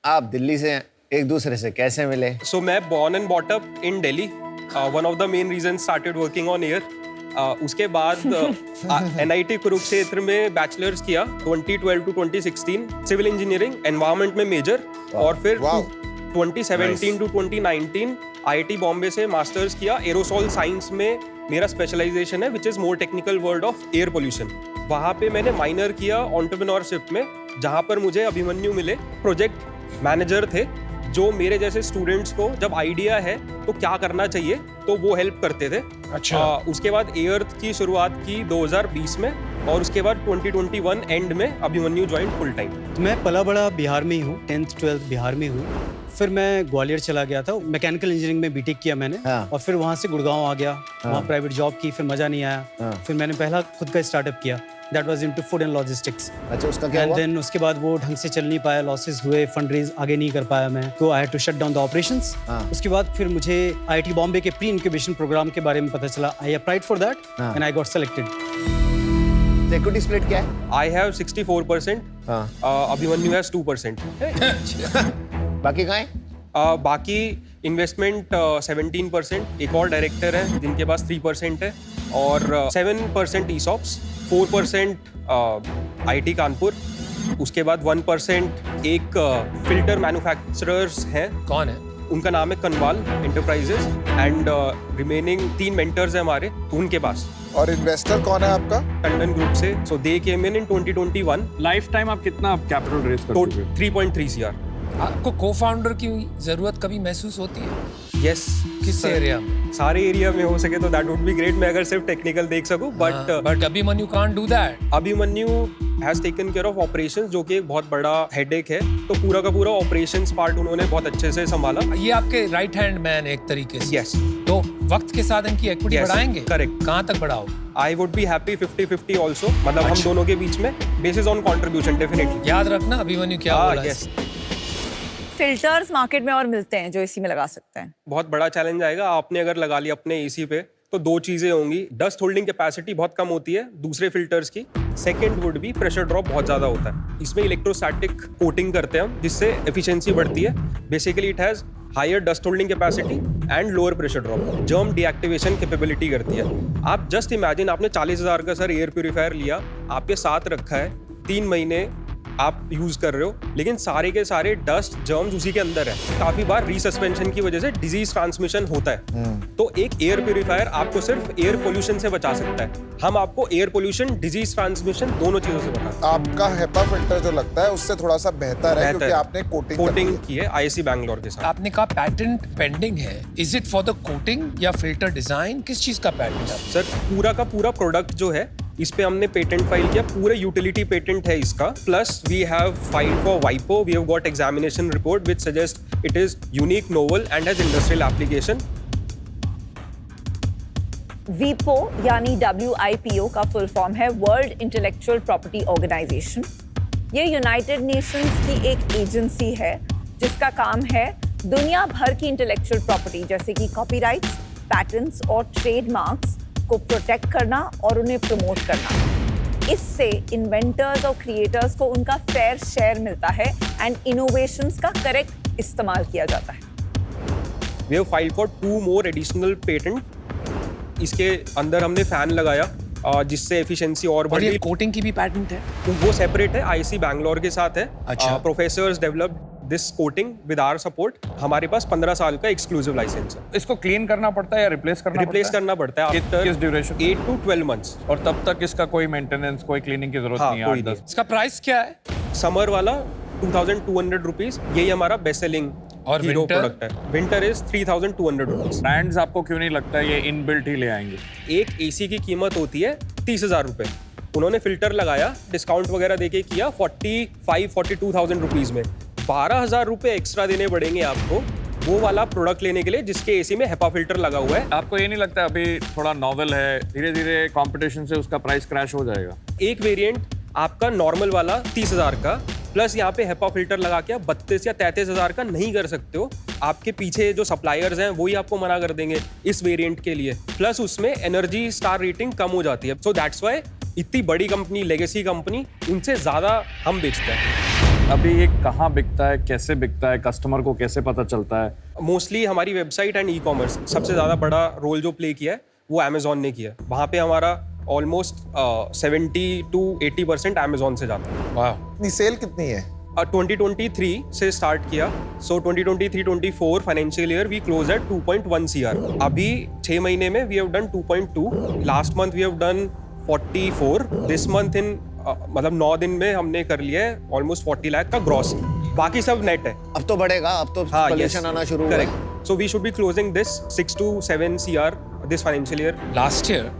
Speaker 7: आप दिल्ली से हैं, एक दूसरे से कैसे मिले?
Speaker 9: सो मैं born and brought up in Delhi. One of the main reasons started working on air. उसके बाद NIT कुरुक्षेत्र में बैचलर्स किया 2012 to 2016, सिविल इंजीनियरिंग एनवायरनमेंट में मेजर, और फिर 2017 to 2019 IIT बॉम्बे से मास्टर्स किया एरोसॉल साइंस में। मेरा स्पेशलाइजेशन है which is more technical world of air pollution. वहाँ पे मैंने माइनर किया एंटरप्रेन्योरशिप में जहाँ पर मुझे अभिमन्यु मिले, प्रोजेक्ट मैनेजर थे जो मेरे जैसे स्टूडेंट्स को जब आइडिया है तो क्या करना चाहिए तो वो हेल्प करते थे।
Speaker 4: अच्छा।
Speaker 9: उसके बाद एअर्थ की शुरुआत की 2020 में और उसके बाद 2021 एंड में अभिमन्यु ज्वाइन फुल टाइम।
Speaker 10: मैं पला बड़ा बिहार में ही हूँ, 10th 12th बिहार में हूँ। फिर मैं ग्वालियर चला गया था, मैकेनिकल इंजीनियरिंग में बीटेक किया मैंने। और फिर वहाँ से गुड़गांव आ गया, वहाँ प्राइवेट जॉब की, फिर मज़ा नहीं आया। फिर मैंने पहला खुद का स्टार्टअप किया, that was into food and logistics.
Speaker 7: अच्छा, उसका क्या हुआ?
Speaker 10: एंड देन उसके बाद वो ढंग से चल नहीं पाया, लॉसेस हुए, फंड रेज आगे नहीं कर पाया मैं, तो I had to shut down the operations. उसके बाद फिर मुझे आईआईटी बॉम्बे के प्री इंक्यूबेशन प्रोग्राम के बारे में पता चला। I applied for that and I got selected.
Speaker 7: Equity split क्या है?
Speaker 9: I have 64%, Abhimanyu has 2%।
Speaker 7: बाकी कहाँ है?
Speaker 9: बाकी इन्वेस्टमेंट 17%, एक और डायरेक्टर है जिनके पास 3% है और 7% ईसॉप्स, 4% आईटी कानपुर, उसके बाद 1% एक फिल्टर मैन्युफैक्चरर्स हैं।
Speaker 4: कौन है?
Speaker 9: उनका नाम है Kanwal enterprises and remaining 3 mentors हैं हमारे उनके पास।
Speaker 5: और इन्वेस्टर कौन है आपका?
Speaker 9: टंडन ग्रुप से। सो दे केम इन 2021।
Speaker 8: लाइफ टाइम आप कितना कैपिटल रेज कर चुके हो?
Speaker 9: 3.3 CR।
Speaker 4: आपको को-फाउंडर की जरूरत कभी महसूस होती है?
Speaker 9: यस।
Speaker 4: किस एरिया में?
Speaker 9: सारे एरिया में हो सके तो दैट वुड बी ग्रेट। मैं अगर सिर्फ टेक्निकल देख सकूं,
Speaker 4: but Abhimanyu can't do that.
Speaker 9: Abhimanyu has taken care of operations, जो कि एक बहुत बड़ा हेडेक है, तो पूरा का पूरा ऑपरेशंस पार्ट उन्होंने बहुत अच्छे से संभाला।
Speaker 4: ये आपके राइट हैंड मैन एक तरीके से।
Speaker 9: यस।
Speaker 4: तो वक्त के साथ इनकी इक्विटी बढ़ाएंगे?
Speaker 9: करेक्ट।
Speaker 4: कहाँ तक बढ़ाओ?
Speaker 9: I would be happy 50-50 also, मतलब हम दोनों के बीच में, बेसिस ऑन कॉन्ट्रीब्यूशन डेफिनेटली।
Speaker 4: याद रखना अभिमन्यु क्या बोला है।
Speaker 6: फिल्टर्स मार्केट में और मिलते हैं जो एसी में लगा सकते हैं?
Speaker 9: बहुत बड़ा चैलेंज आएगा। आपने अगर लगा लिया अपने एसी पे तो 2 चीजें होंगी, डस्ट होल्डिंग कैपेसिटी बहुत कम होती है दूसरे फिल्टर्स की, second would be pressure drop बहुत ज्यादा होता है। इसमें इलेक्ट्रोस्टैटिक कोटिंग करते हैं हम, जिससे एफिशिएंसी बढ़ती है। Basically it has higher dust holding capacity and lower pressure drop, germ deactivation capability करती है। आप जस्ट इमेजिन, आपने 40,000 का सर एयर प्यूरीफायर लिया, आपके साथ रखा है, 3 महीने आप यूज कर रहे हो, लेकिन सारे के सारे डस्ट जर्म्स उसी के अंदर है। काफी बार रीसस्पेंशन की वजह से डिजीज ट्रांसमिशन होता है। तो एक एयर प्यूरीफायर आपको सिर्फ एयर पोल्यूशन से बचा सकता है। हम आपको एयर पोल्यूशन, डिजीज ट्रांसमिशन, दोनों चीजों से बचा।
Speaker 5: आपका हेपा फिल्टर जो लगता है उससे थोड़ा सा बेहतर है क्योंकि आपने कोटिंग
Speaker 9: की है आईआईसी बैंगलोर के साथ।
Speaker 4: आपने कहा पैटेंट पेंडिंग है, is it for the coating या फिल्टर डिजाइन? किस चीज का पैटेंट है?
Speaker 9: सर पूरा का पूरा प्रोडक्ट जो है, इस पे हमने पेटेंट फाइल किया, पूरे यूटिलिटी पेटेंट है इसका। Plus we have filed for वाइपो, we have got examination report which suggest it is unique, novel and has industrial application.
Speaker 6: वीपो यानी WIPO का फुल फॉर्म है वर्ल्ड इंटेलेक्चुअल प्रॉपर्टी ऑर्गेनाइजेशन। ये यूनाइटेड नेशंस की एक एजेंसी है जिसका काम है दुनिया भर की इंटेलेक्चुअल प्रॉपर्टी जैसे कि कॉपीराइट्स, पैटेंट्स और ट्रेडमार्क्स को प्रोटेक्ट करना और उन्हें प्रमोट करना। इससे इन्वेंटर्स और क्रिएटर्स को उनका फेयर शेयर मिलता है एंड इनोवेशंस का करेक्ट इस्तेमाल किया जाता है।
Speaker 9: We have filed for 2 more additional patent। इसके अंदर हमने फैन लगाया जिससे एफिशिएंसी और बढ़ी।
Speaker 4: ये कोटिंग की भी पैटेंट है?
Speaker 9: वो सेपरेट है, आईआईसी बैंगलोर के साथ है।
Speaker 4: अच्छा।
Speaker 9: Professors developed this coating with our support. हमारे पास 15 साल का एक्सक्लूसिव लाइसेंस है।
Speaker 8: इसको क्लीन करना पड़ता है या रिप्लेस करना
Speaker 9: पड़ता है
Speaker 8: किस ड्यूरेशन?
Speaker 9: 8 to 12 months।
Speaker 8: और तब तक इसका कोई मेंटेनेंस, कोई क्लीनिंग की जरूरत नहीं है?
Speaker 9: कोई नहीं।
Speaker 4: इसका प्राइस क्या है?
Speaker 9: समर वाला 2200 रुपीज, यही हमारा बेस्ट सेलिंग
Speaker 4: और
Speaker 9: हीरो प्रोडक्ट है। Winter is 3200 rupees.
Speaker 8: ब्रांड्स आपको क्यों नहीं लगता है ये इनबिल्ट ही ले आएंगे?
Speaker 9: एक एसी की कीमत होती है 30,000 रुपए, उन्होंने फिल्टर लगाया, डिस्काउंट वगैरह देके किया 42,000 रुपीज में। 12,000 रुपए एक्स्ट्रा देने पड़ेंगे आपको वो वाला प्रोडक्ट लेने के लिए जिसके एसी में हेपा फिल्टर लगा हुआ है।
Speaker 8: आपको ये नहीं लगता अभी थोड़ा नॉवेल है, धीरे धीरे कंपटीशन से उसका प्राइस क्रैश हो जाएगा?
Speaker 9: एक वेरिएंट आपका नॉर्मल वाला 30,000 का, प्लस यहाँ पे हेपा फिल्टर लगा के आप 32 या 33,000 का नहीं कर सकते हो। आपके पीछे जो सप्लायर्स हैं वही आपको मना कर देंगे इस वेरिएंट के लिए। प्लस उसमें एनर्जी स्टार रेटिंग कम हो जाती है। सो दैट्स व्हाई इतनी बड़ी कंपनी, लेगेसी कंपनी, उनसे ज्यादा हम बेचते हैं।
Speaker 8: अभी ये कहाँ बिकता है, कैसे बिकता है, कस्टमर को कैसे पता चलता है?
Speaker 9: मोस्टली हमारी वेबसाइट एंड ई कॉमर्स। सबसे ज्यादा बड़ा रोल जो प्ले किया है वो अमेजोन ने किया है। वहाँ पे हमारा ऑलमोस्ट 70 to 80% अमेजोन से जाता है।
Speaker 4: वाह।
Speaker 5: इतनी सेल कितनी है?
Speaker 9: 2023 से स्टार्ट किया। So 2023-24 financial year we close at 2.1 CR। अभी 6 महीने में we have done 2.2। Last month we have done 44। This month in मतलब 9 दिन में हमने कर लिया है ऑलमोस्ट 40 लाख का ग्रॉस, बाकी सब नेट है।
Speaker 7: अब तो बढ़ेगा, अब तो पोल्यूशन आना शुरू हुआ।
Speaker 9: Correct, so we should be closing this 6 to 7 CR this financial year.
Speaker 4: Last year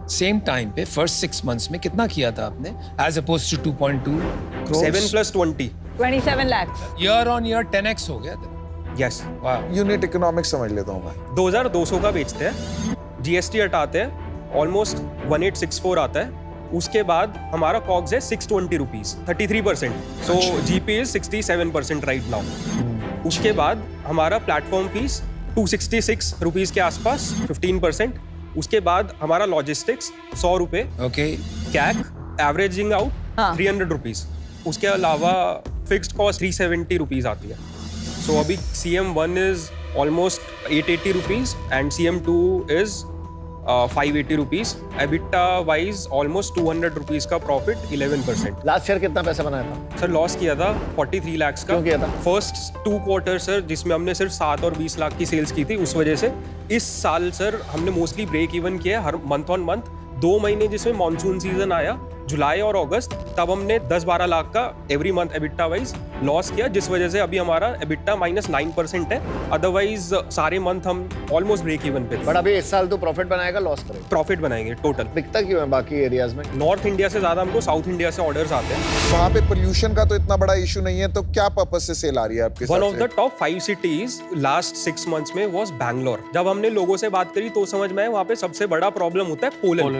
Speaker 4: same time पे फर्स्ट 6 months में कितना किया था आपने as opposed to 2.2 crores?
Speaker 9: 7 + 20
Speaker 6: 27 lakhs
Speaker 4: year on year 10x हो गया था।
Speaker 9: यस।
Speaker 5: यूनिट इकोनॉमिक्स समझ लेता हूँ मैं।
Speaker 9: 2200 का बेचते हैं, GST हटाते हैं, ऑलमोस्ट 1864 आता है। उसके बाद हमारा कॉग्स है 620 rupees, 33%। So GP is 67% right now. उसके बाद हमारा प्लेटफॉर्म फीस 266 रुपीज के आसपास, 15%। उसके बाद हमारा लॉजिस्टिक्स 100 रुपए,
Speaker 4: ओके,
Speaker 9: कैक एवरेजिंग आउट 300 रुपीज। उसके अलावा फिक्स्ड कॉस्ट 370 रुपीज आती है। सो अभी CM1 is almost 880 rupees and CM2 is 580 rupees. EBITDA wise almost 200 rupees का प्रॉफिट, 11%।
Speaker 7: लास्ट ईयर कितना पैसा बनाया था
Speaker 9: सर लॉस किया था 43 लाख का।
Speaker 7: क्यों किया था?
Speaker 9: फर्स्ट 2 क्वार्टर सर, जिसमें हमने सिर्फ 7 और 20 लाख की सेल्स की थी, उस वजह से। इस साल सर हमने मोस्टली ब्रेक इवन किया हर मंथ ऑन मंथ। 2 महीने जिसमें मॉनसून सीजन आया, जुलाई और अगस्त, तब हमने 10-12 लाख का every month EBITDA wise loss किया, जिस वजह से अभी हमारा एबिटा -9% है। अदरवाइज सारे मंथ हम ऑलमोस्ट ब्रेक इवन पे।
Speaker 7: बट अभी इस साल तो प्रॉफिट बनाएगा, लॉस करेगा?
Speaker 9: प्रॉफिट बनाएंगे टोटल।
Speaker 7: बिकता क्यों है बाकी एरियाज में?
Speaker 9: नॉर्थ इंडिया से ज्यादा हमको साउथ इंडिया से ऑर्डर्स आते हैं।
Speaker 5: वहाँ पे पोल्यूशन का तो इतना बड़ा इशू नहीं है, तो क्या पर्पस से सेल आ रही है आपके
Speaker 9: वन
Speaker 5: हिसाब
Speaker 9: ऑफ
Speaker 5: से?
Speaker 9: The top 5 cities last 6 months में वाज बैंगलोर। जब हमने लोगों से बात करी तो समझ में आया वहाँ पे सबसे बड़ा प्रॉब्लम होता है pollen,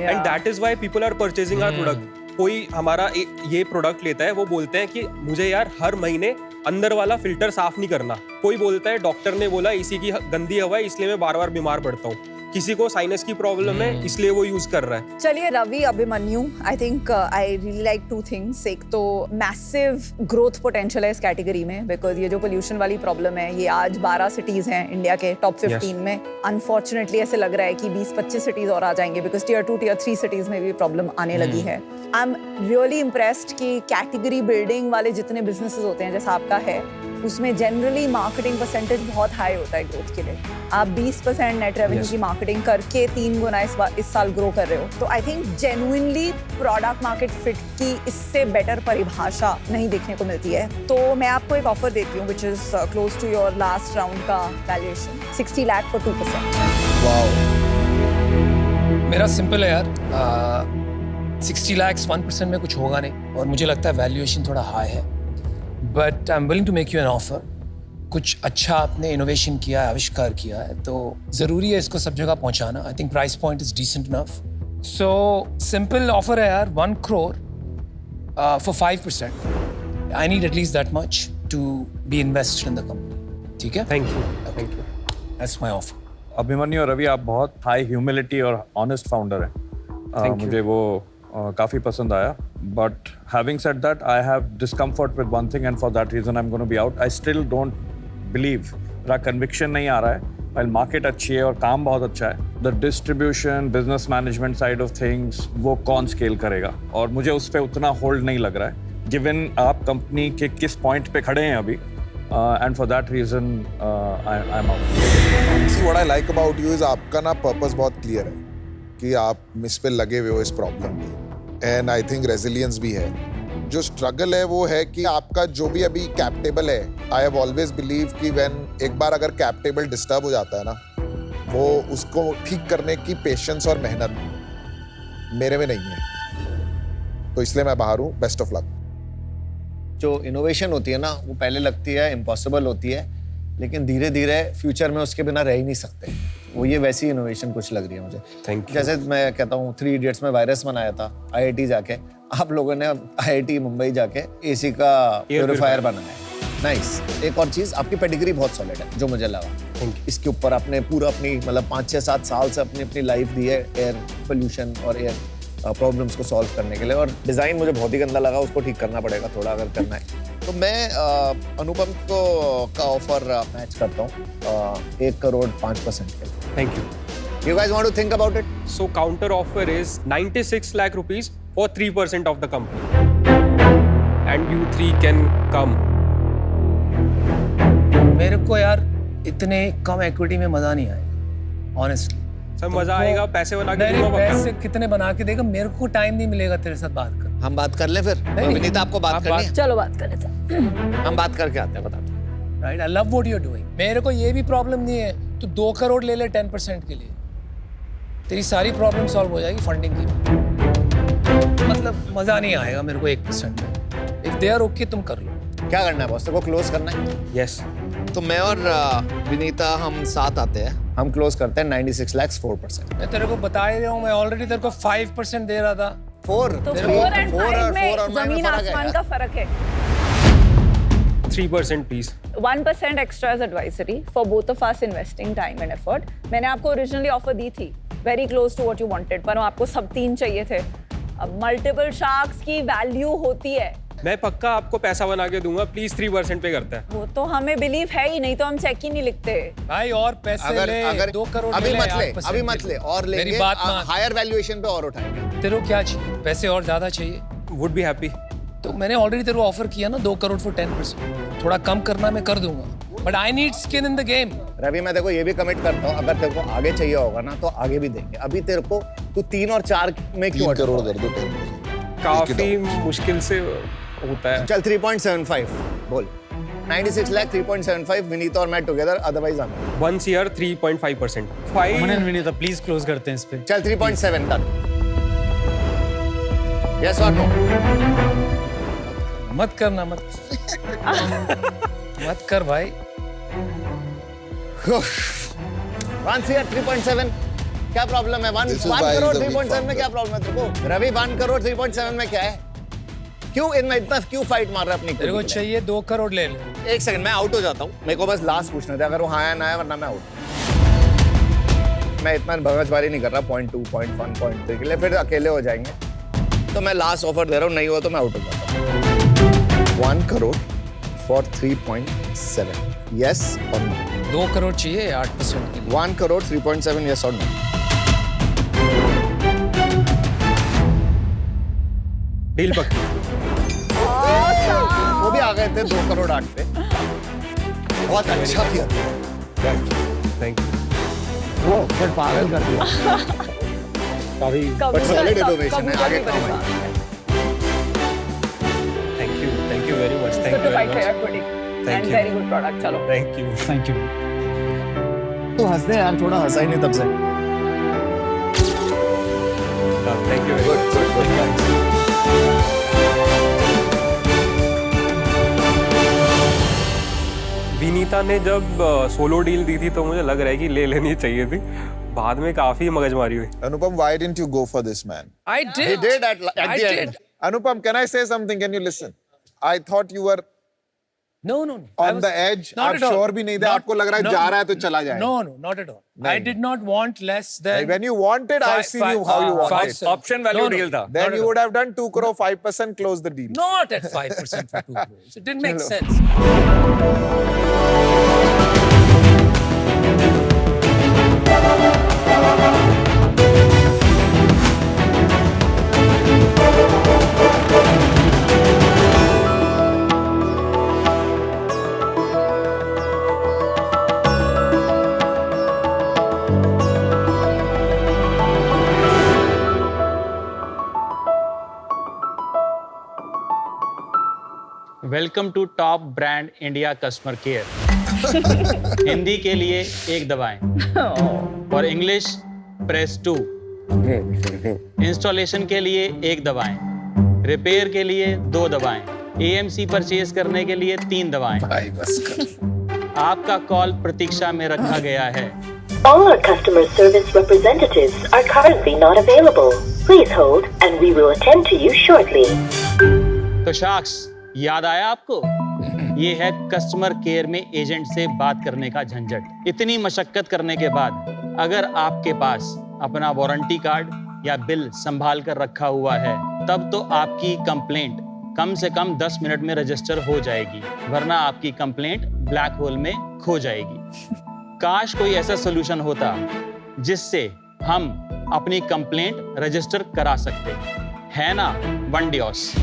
Speaker 9: and that is why people are purchasing our product. कोई हमारा ये प्रोडक्ट लेता है, वो बोलते हैं कि मुझे यार हर महीने अंदर वाला फिल्टर साफ नहीं करना। कोई बोलता है डॉक्टर ने बोला एसी की गंदी हवा है इसलिए मैं बार-बार बीमार पड़ता हूँ। किसी को साइनस की प्रॉब्लम है इसलिए वो यूज कर रहा है।
Speaker 6: चलिए Ravi, Abhimanyu, I think I really like 2 things। एक तो मैसिव ग्रोथ पोटेंशियल है इस कैटेगरी में, बिकॉज ये जो पोल्यूशन वाली प्रॉब्लम है ये आज 12 सिटीज हैं इंडिया के टॉप 15 में। अनफॉर्चुनेटली ऐसे लग रहा है कि 20-25 सिटीज और आ जाएंगे, बिकॉज Tier 2, Tier 3 सिटीज में भी प्रॉब्लम आने लगी है। आई एम रियली इम्प्रेस्ड कि कैटेगरी बिल्डिंग वाले जितने बिजनेसेस होते हैं जैसा आपका है, उसमें जनरली मार्केटिंग परसेंटेज बहुत हाई होता है ग्रोथ के लिए। आप 20% नेट रेवेन्यू की मार्केटिंग करके 3 गुना इस साल ग्रो कर रहे हो। तो I think genuinely product market fit की इससे बेटर परिभाषा नहीं देखने को मिलती है। तो मैं आपको एक ऑफर देती हूँ which is close to your last round का वैल्यूएशन, 60 लाख फॉर 2%।
Speaker 4: मेरा सिंपल है यार, 60 lakhs 1% में कुछ होगा नहीं, और मुझे लगता है वैल्यूएशन थोड़ा हाई है, but I am willing to make you an offer. कुछ अच्छा आपने इनोवेशन किया है, आविष्कार किया है, तो ज़रूरी है इसको सब जगह पहुंचाना। I think price point is decent enough. So simple offer है यार, 1 crore for 5%. I need at least that much to be invested in the company. ठीक है,
Speaker 9: thank you, thank you.
Speaker 4: That's my offer.
Speaker 8: Abhimanyu और रवि, आप बहुत हाई ह्यूमिलिटी और ऑनेस्ट फाउंडर हैं। मुझे वो काफ़ी पसंद आया। But having said that, I have discomfort with one thing and for that reason I am gonna be out. I still don't believe, मेरा कन्विक्शन नहीं आ रहा है। वाइल मार्केट अच्छी है और काम बहुत अच्छा है, the distribution, business management side of things, वो कौन स्केल करेगा? और मुझे उस पर उतना होल्ड नहीं लग रहा है, गिवन आप कंपनी के किस पॉइंट पे खड़े हैं अभी। And for that reason, I'm out.
Speaker 5: See, what I like about you is आपका ना पर्पस बहुत क्लियर है कि आप इस पे लगे हुए हो इस प्रॉब्लम पे, एंड आई थिंक रेजिलियंस भी है। जो स्ट्रगल है वो है कि आपका जो भी अभी कैप टेबल है, आई हैव ऑलवेज बिलीव कि व्हेन एक बार अगर कैप टेबल डिस्टर्ब हो जाता है ना, वो उसको ठीक करने की पेशेंस और मेहनत मेरे में नहीं है, तो इसलिए मैं बाहर हूँ। Best of luck.
Speaker 7: जो इनोवेशन होती है ना, वो पहले लगती है इम्पॉसिबल होती है, लेकिन धीरे धीरे फ्यूचर में उसके बिना रह ही नहीं सकते। वो ये वैसी इनोवेशन कुछ लग रही है मुझे।
Speaker 9: Thank you.
Speaker 7: जैसे मैं कहता हूँ 3 Idiots में वायरस बनाया था IIT जाके, आप लोगों ने IIT मुंबई जाके AC का प्योरीफायर बनाया। नाइस। एक और चीज़, आपकी पेडिग्री बहुत सॉलिड है जो मुझे लगा। इसके ऊपर आपने पूरा अपनी मतलब 5-6-7 साल से अपनी लाइफ दी है एयर पोल्यूशन और एयर प्रॉब्लम्स को सॉल्व करने के लिए। और डिज़ाइन मुझे बहुत ही गंदा लगा, उसको ठीक करना पड़ेगा थोड़ा अगर करना है तो। मैं अनुपम को का ऑफर मैच करता हूँ 1 crore 5% के लिए।
Speaker 9: Thank you.
Speaker 7: You guys want to think about it?
Speaker 9: So counter offer is 96 lakh rupees for 3% of the company, and you 3 can come.
Speaker 4: मेरे को यार इतने कम इक्विटी में मजा नहीं आएगा, ऑनेस्टली।
Speaker 9: सर मजा आएगा, पैसे बना के
Speaker 4: नहीं,
Speaker 9: दूंगा।
Speaker 4: पैसे कितने बना के देगा? मेरे को टाइम नहीं मिलेगा तेरे साथ बात कर।
Speaker 7: हम बात कर लें फिर? विनीता आपको बात करनी है?
Speaker 6: चलो बात कर लेते हैं।
Speaker 7: हम बात करके आते हैं, बताते हैं।
Speaker 4: Right, I love what you are doing. मेरे को ये भी प्रॉब्लम नहीं है, तू 2 करोड़ ले ले 10% के लिए, तेरी सारी प्रॉब्लम सॉल्व हो जाएगी फंडिंग की। मतलब मजा नहीं आएगा मेरे को 1% में। इफ दे आर ओके तुम कर लो।
Speaker 7: क्या करना है बॉस? तेरे को क्लोज करना है?
Speaker 9: यस।
Speaker 7: तो मैं और विनीता हम साथ आते हैं, हम क्लोज करते हैं 96 लाख 4%।
Speaker 4: मैं तेरे को बता ही रहा हूँ, मैं ऑलरेडी तेरे को 5% दे रहा था।
Speaker 7: 4
Speaker 6: तो 4 and 5 में जमीन आसमान का फर्क है।
Speaker 9: 3% please.
Speaker 6: 1% extra as advisory for both of us investing time and effort. मैंने आपको ओरिजिनली ऑफर दी थी, very close to what you wanted, पर आपको सब 3 चाहिए थे। अब मल्टीपल शार्क्स की वैल्यू होती है।
Speaker 9: मैं पक्का आपको पैसा बना के दूंगा, प्लीज 3% पे करता है।
Speaker 6: वो तो हमें बिलीव है ही नहीं, तो हम चेक ही नहीं लिखते।
Speaker 4: भाई और पैसे ले, 2 करोड़
Speaker 7: अभी
Speaker 4: ले,
Speaker 7: मत ले,
Speaker 4: 8%
Speaker 7: अभी मत ले, और लेंगे,
Speaker 4: मेरी बात मान।
Speaker 7: हायर वैल्यूएशन पे और उठाएंगे।
Speaker 4: तेरे को क्या चाहिए? पैसे और ज्यादा चाहिए?
Speaker 9: Would be happy.
Speaker 4: तो मैंने ऑलरेडी तेरे को ऑफर किया ना 2 करोड़ फॉर 10%। थोड़ा कम करना मैं कर दूंगा, but I need skin in the game.
Speaker 7: Ravi मैं तेरे को ये भी कमिट करता हूँ, अगर तेरे को आगे चाहिए होगा ना तो आगे भी देंगे। अभी तेरे को तू 3 और 4 में क्यों
Speaker 5: 3 करोड़ कर दो।
Speaker 9: काफी मुश्किल से होता है।
Speaker 7: चल 3.75 बोल। 96 लाख 3.75 विनीता और मैं टुगेदर, अदरवाइज हम
Speaker 9: 1 year 3.5%।
Speaker 10: Aman and Vinita please close करते हैं इस पे।
Speaker 7: चल 3.7 डन। यस और नो?
Speaker 4: मत करना, मत मत कर भाई।
Speaker 7: 1 CR 3.7 क्या प्रॉब्लम है? 1 करोड़ 3.7 में क्या प्रॉब्लम है तेरे को? रवि 1 करोड़ 3.7 में क्या है? क्यों इनमें इतना क्यों फाइट मार रहा है अपनी?
Speaker 4: तेरे को चाहिए 2 करोड़ ले ले।
Speaker 7: एक सेकंड, मैं आउट हो जाता हूँ। मेरे को बस लास्ट पूछना था, अगर वो हाँ या ना है, वरना मैं आउट। मैं इतना भगजबारी नहीं कर रहा 0.2, 0.1, 0.3 के लिए, फिर अकेले हो जाएंगे। तो मैं लास्ट ऑफर दे रहा हूँ, नहीं हुआ तो मैं आउट हो जाता हूँ। 1 करोड़ फॉर 3.7, यस और नो?
Speaker 4: 2 करोड़ चाहिए 8% के लिए।
Speaker 7: 1 करोड़ 3.7, यस और नो?
Speaker 9: डील पक्की।
Speaker 7: वो भी आ गए थे 2 करोड़ 8 पे। बहुत अच्छा किया।
Speaker 9: Thank you.
Speaker 7: वो फिर पागल कर दिया। बट सॉलिड इनोवेशन है, आगे काम आएगा।
Speaker 9: Thank you very much. Thank
Speaker 6: and very good product. चलो
Speaker 10: थैंक यू।
Speaker 7: तो हंसते यार, थोड़ा हंसा ही नहीं तब से।
Speaker 9: Thank you. गुड। विनीता ने जब सोलो डील दी थी तो मुझे लग रहा है कि ले लेनी चाहिए थी, बाद में काफी मगजमारी हुई।
Speaker 5: Anupam, why didn't you go for this, man?
Speaker 4: I did.
Speaker 7: He did at the end.
Speaker 5: Anupam, can I say something? Can you listen? I thought you were
Speaker 4: No.
Speaker 5: on the edge. आप श्योर भी नहीं थे, आपको लग रहा है जा रहा है तो चला जाए।
Speaker 4: No, not at all. I did not want less than.
Speaker 5: When you wanted, I've seen you how you wanted.
Speaker 9: Option value deal था।
Speaker 5: Then you would have done 2 crore 5%, close the deal.
Speaker 4: Not at 5% for 2 crores. It didn't make sense.
Speaker 11: Welcome to top brand India customer care. Hindi के लिए 1 दबाएं और इंग्लिश प्रेस 2। इंस्टॉलेशन के लिए 1 दबाएं, रिपेयर के लिए 2 दबाएं, AMC परचेज करने के लिए 3 दबाएं।
Speaker 5: भाई बस कर।
Speaker 11: आपका कॉल प्रतीक्षा में रखा गया है।
Speaker 12: All our customer service representatives are currently not available. Please hold and we will attend to you shortly.
Speaker 11: तो शार्क्स, याद आया आपको? ये है कस्टमर केयर में एजेंट से बात करने का झंझट। इतनी मशक्कत करने के बाद अगर आपके पास अपना वारंटी कार्ड या बिल संभाल कर रखा हुआ है, तब तो आपकी कंप्लेंट कम से कम 10 मिनट में रजिस्टर हो जाएगी, वरना आपकी कंप्लेंट ब्लैक होल में खो जाएगी। काश कोई ऐसा सोल्यूशन होता जिससे हम अपनी कंप्लेंट रजिस्टर करा सकते, है ना वनडियोस।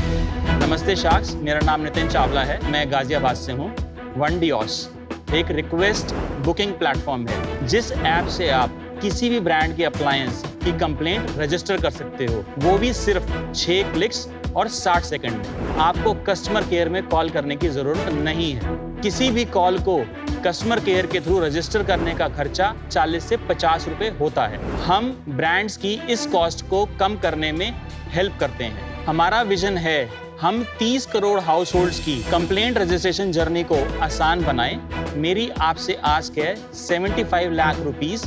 Speaker 11: नमस्ते शार्क्स, मेरा नाम नितिन चावला है, मैं गाजियाबाद से हूँ। वनडियोस एक रिक्वेस्ट बुकिंग प्लेटफॉर्म है, जिस ऐप से आप किसी भी ब्रांड के अप्लायंस की कंप्लेंट रजिस्टर कर सकते हो, वो भी सिर्फ 6 क्लिक्स और 60 सेकंड में। आपको कस्टमर केयर में कॉल करने की जरूरत नहीं है। किसी भी कॉल को कस्टमर केयर के थ्रू रजिस्टर करने का खर्चा 40 से 50 रुपए होता है। हम ब्रांड्स की इस कॉस्ट को कम करने में हेल्प करते हैं। हमारा विजन है हम 30 करोड़ हाउस होल्ड्स की कंप्लेंट रजिस्ट्रेशन जर्नी को आसान बनाएं। मेरी आपसे आस्क है 75 lakh rupees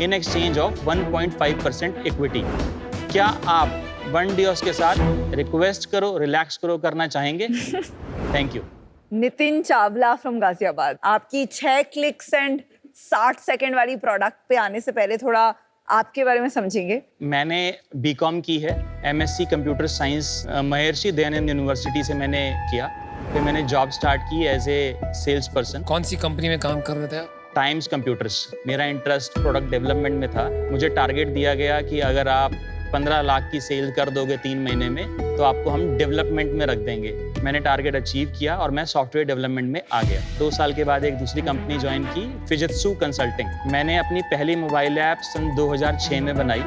Speaker 11: in exchange of 1.5% equity. क्या आप वन डियोस के साथ रिक्वेस्ट करो, रिलैक्स करो करना चाहेंगे? Thank you.
Speaker 6: Nitin Chawla from Ghaziabad, आपकी 6 क्लिक्स एंड 60 सेकंड वाली प्रोडक्ट पे आने से पहले थोड़ा आपके बारे में समझेंगे।
Speaker 11: मैंने बीकॉम की है, MSc computer science Maharshi Dayanand university से मैंने किया। फिर मैंने जॉब स्टार्ट की एज ए सेल्स पर्सन।
Speaker 4: कौन सी कंपनी में काम कर रहे थे आप?
Speaker 11: Times computers. मेरा इंटरेस्ट प्रोडक्ट डेवलपमेंट में था। मुझे टारगेट दिया गया कि अगर आप 15 लाख की सेल कर दोगे 3 महीने में तो आपको हम डेवलपमेंट में रख देंगे। मैंने टारगेट अचीव किया और मैं सॉफ्टवेयर डेवलपमेंट में आ गया। 2 साल के बाद एक दूसरी कंपनी ज्वाइन की, फिजित्सु कंसल्टिंग। मैंने अपनी पहली मोबाइल ऐप सन 2006 में बनाई,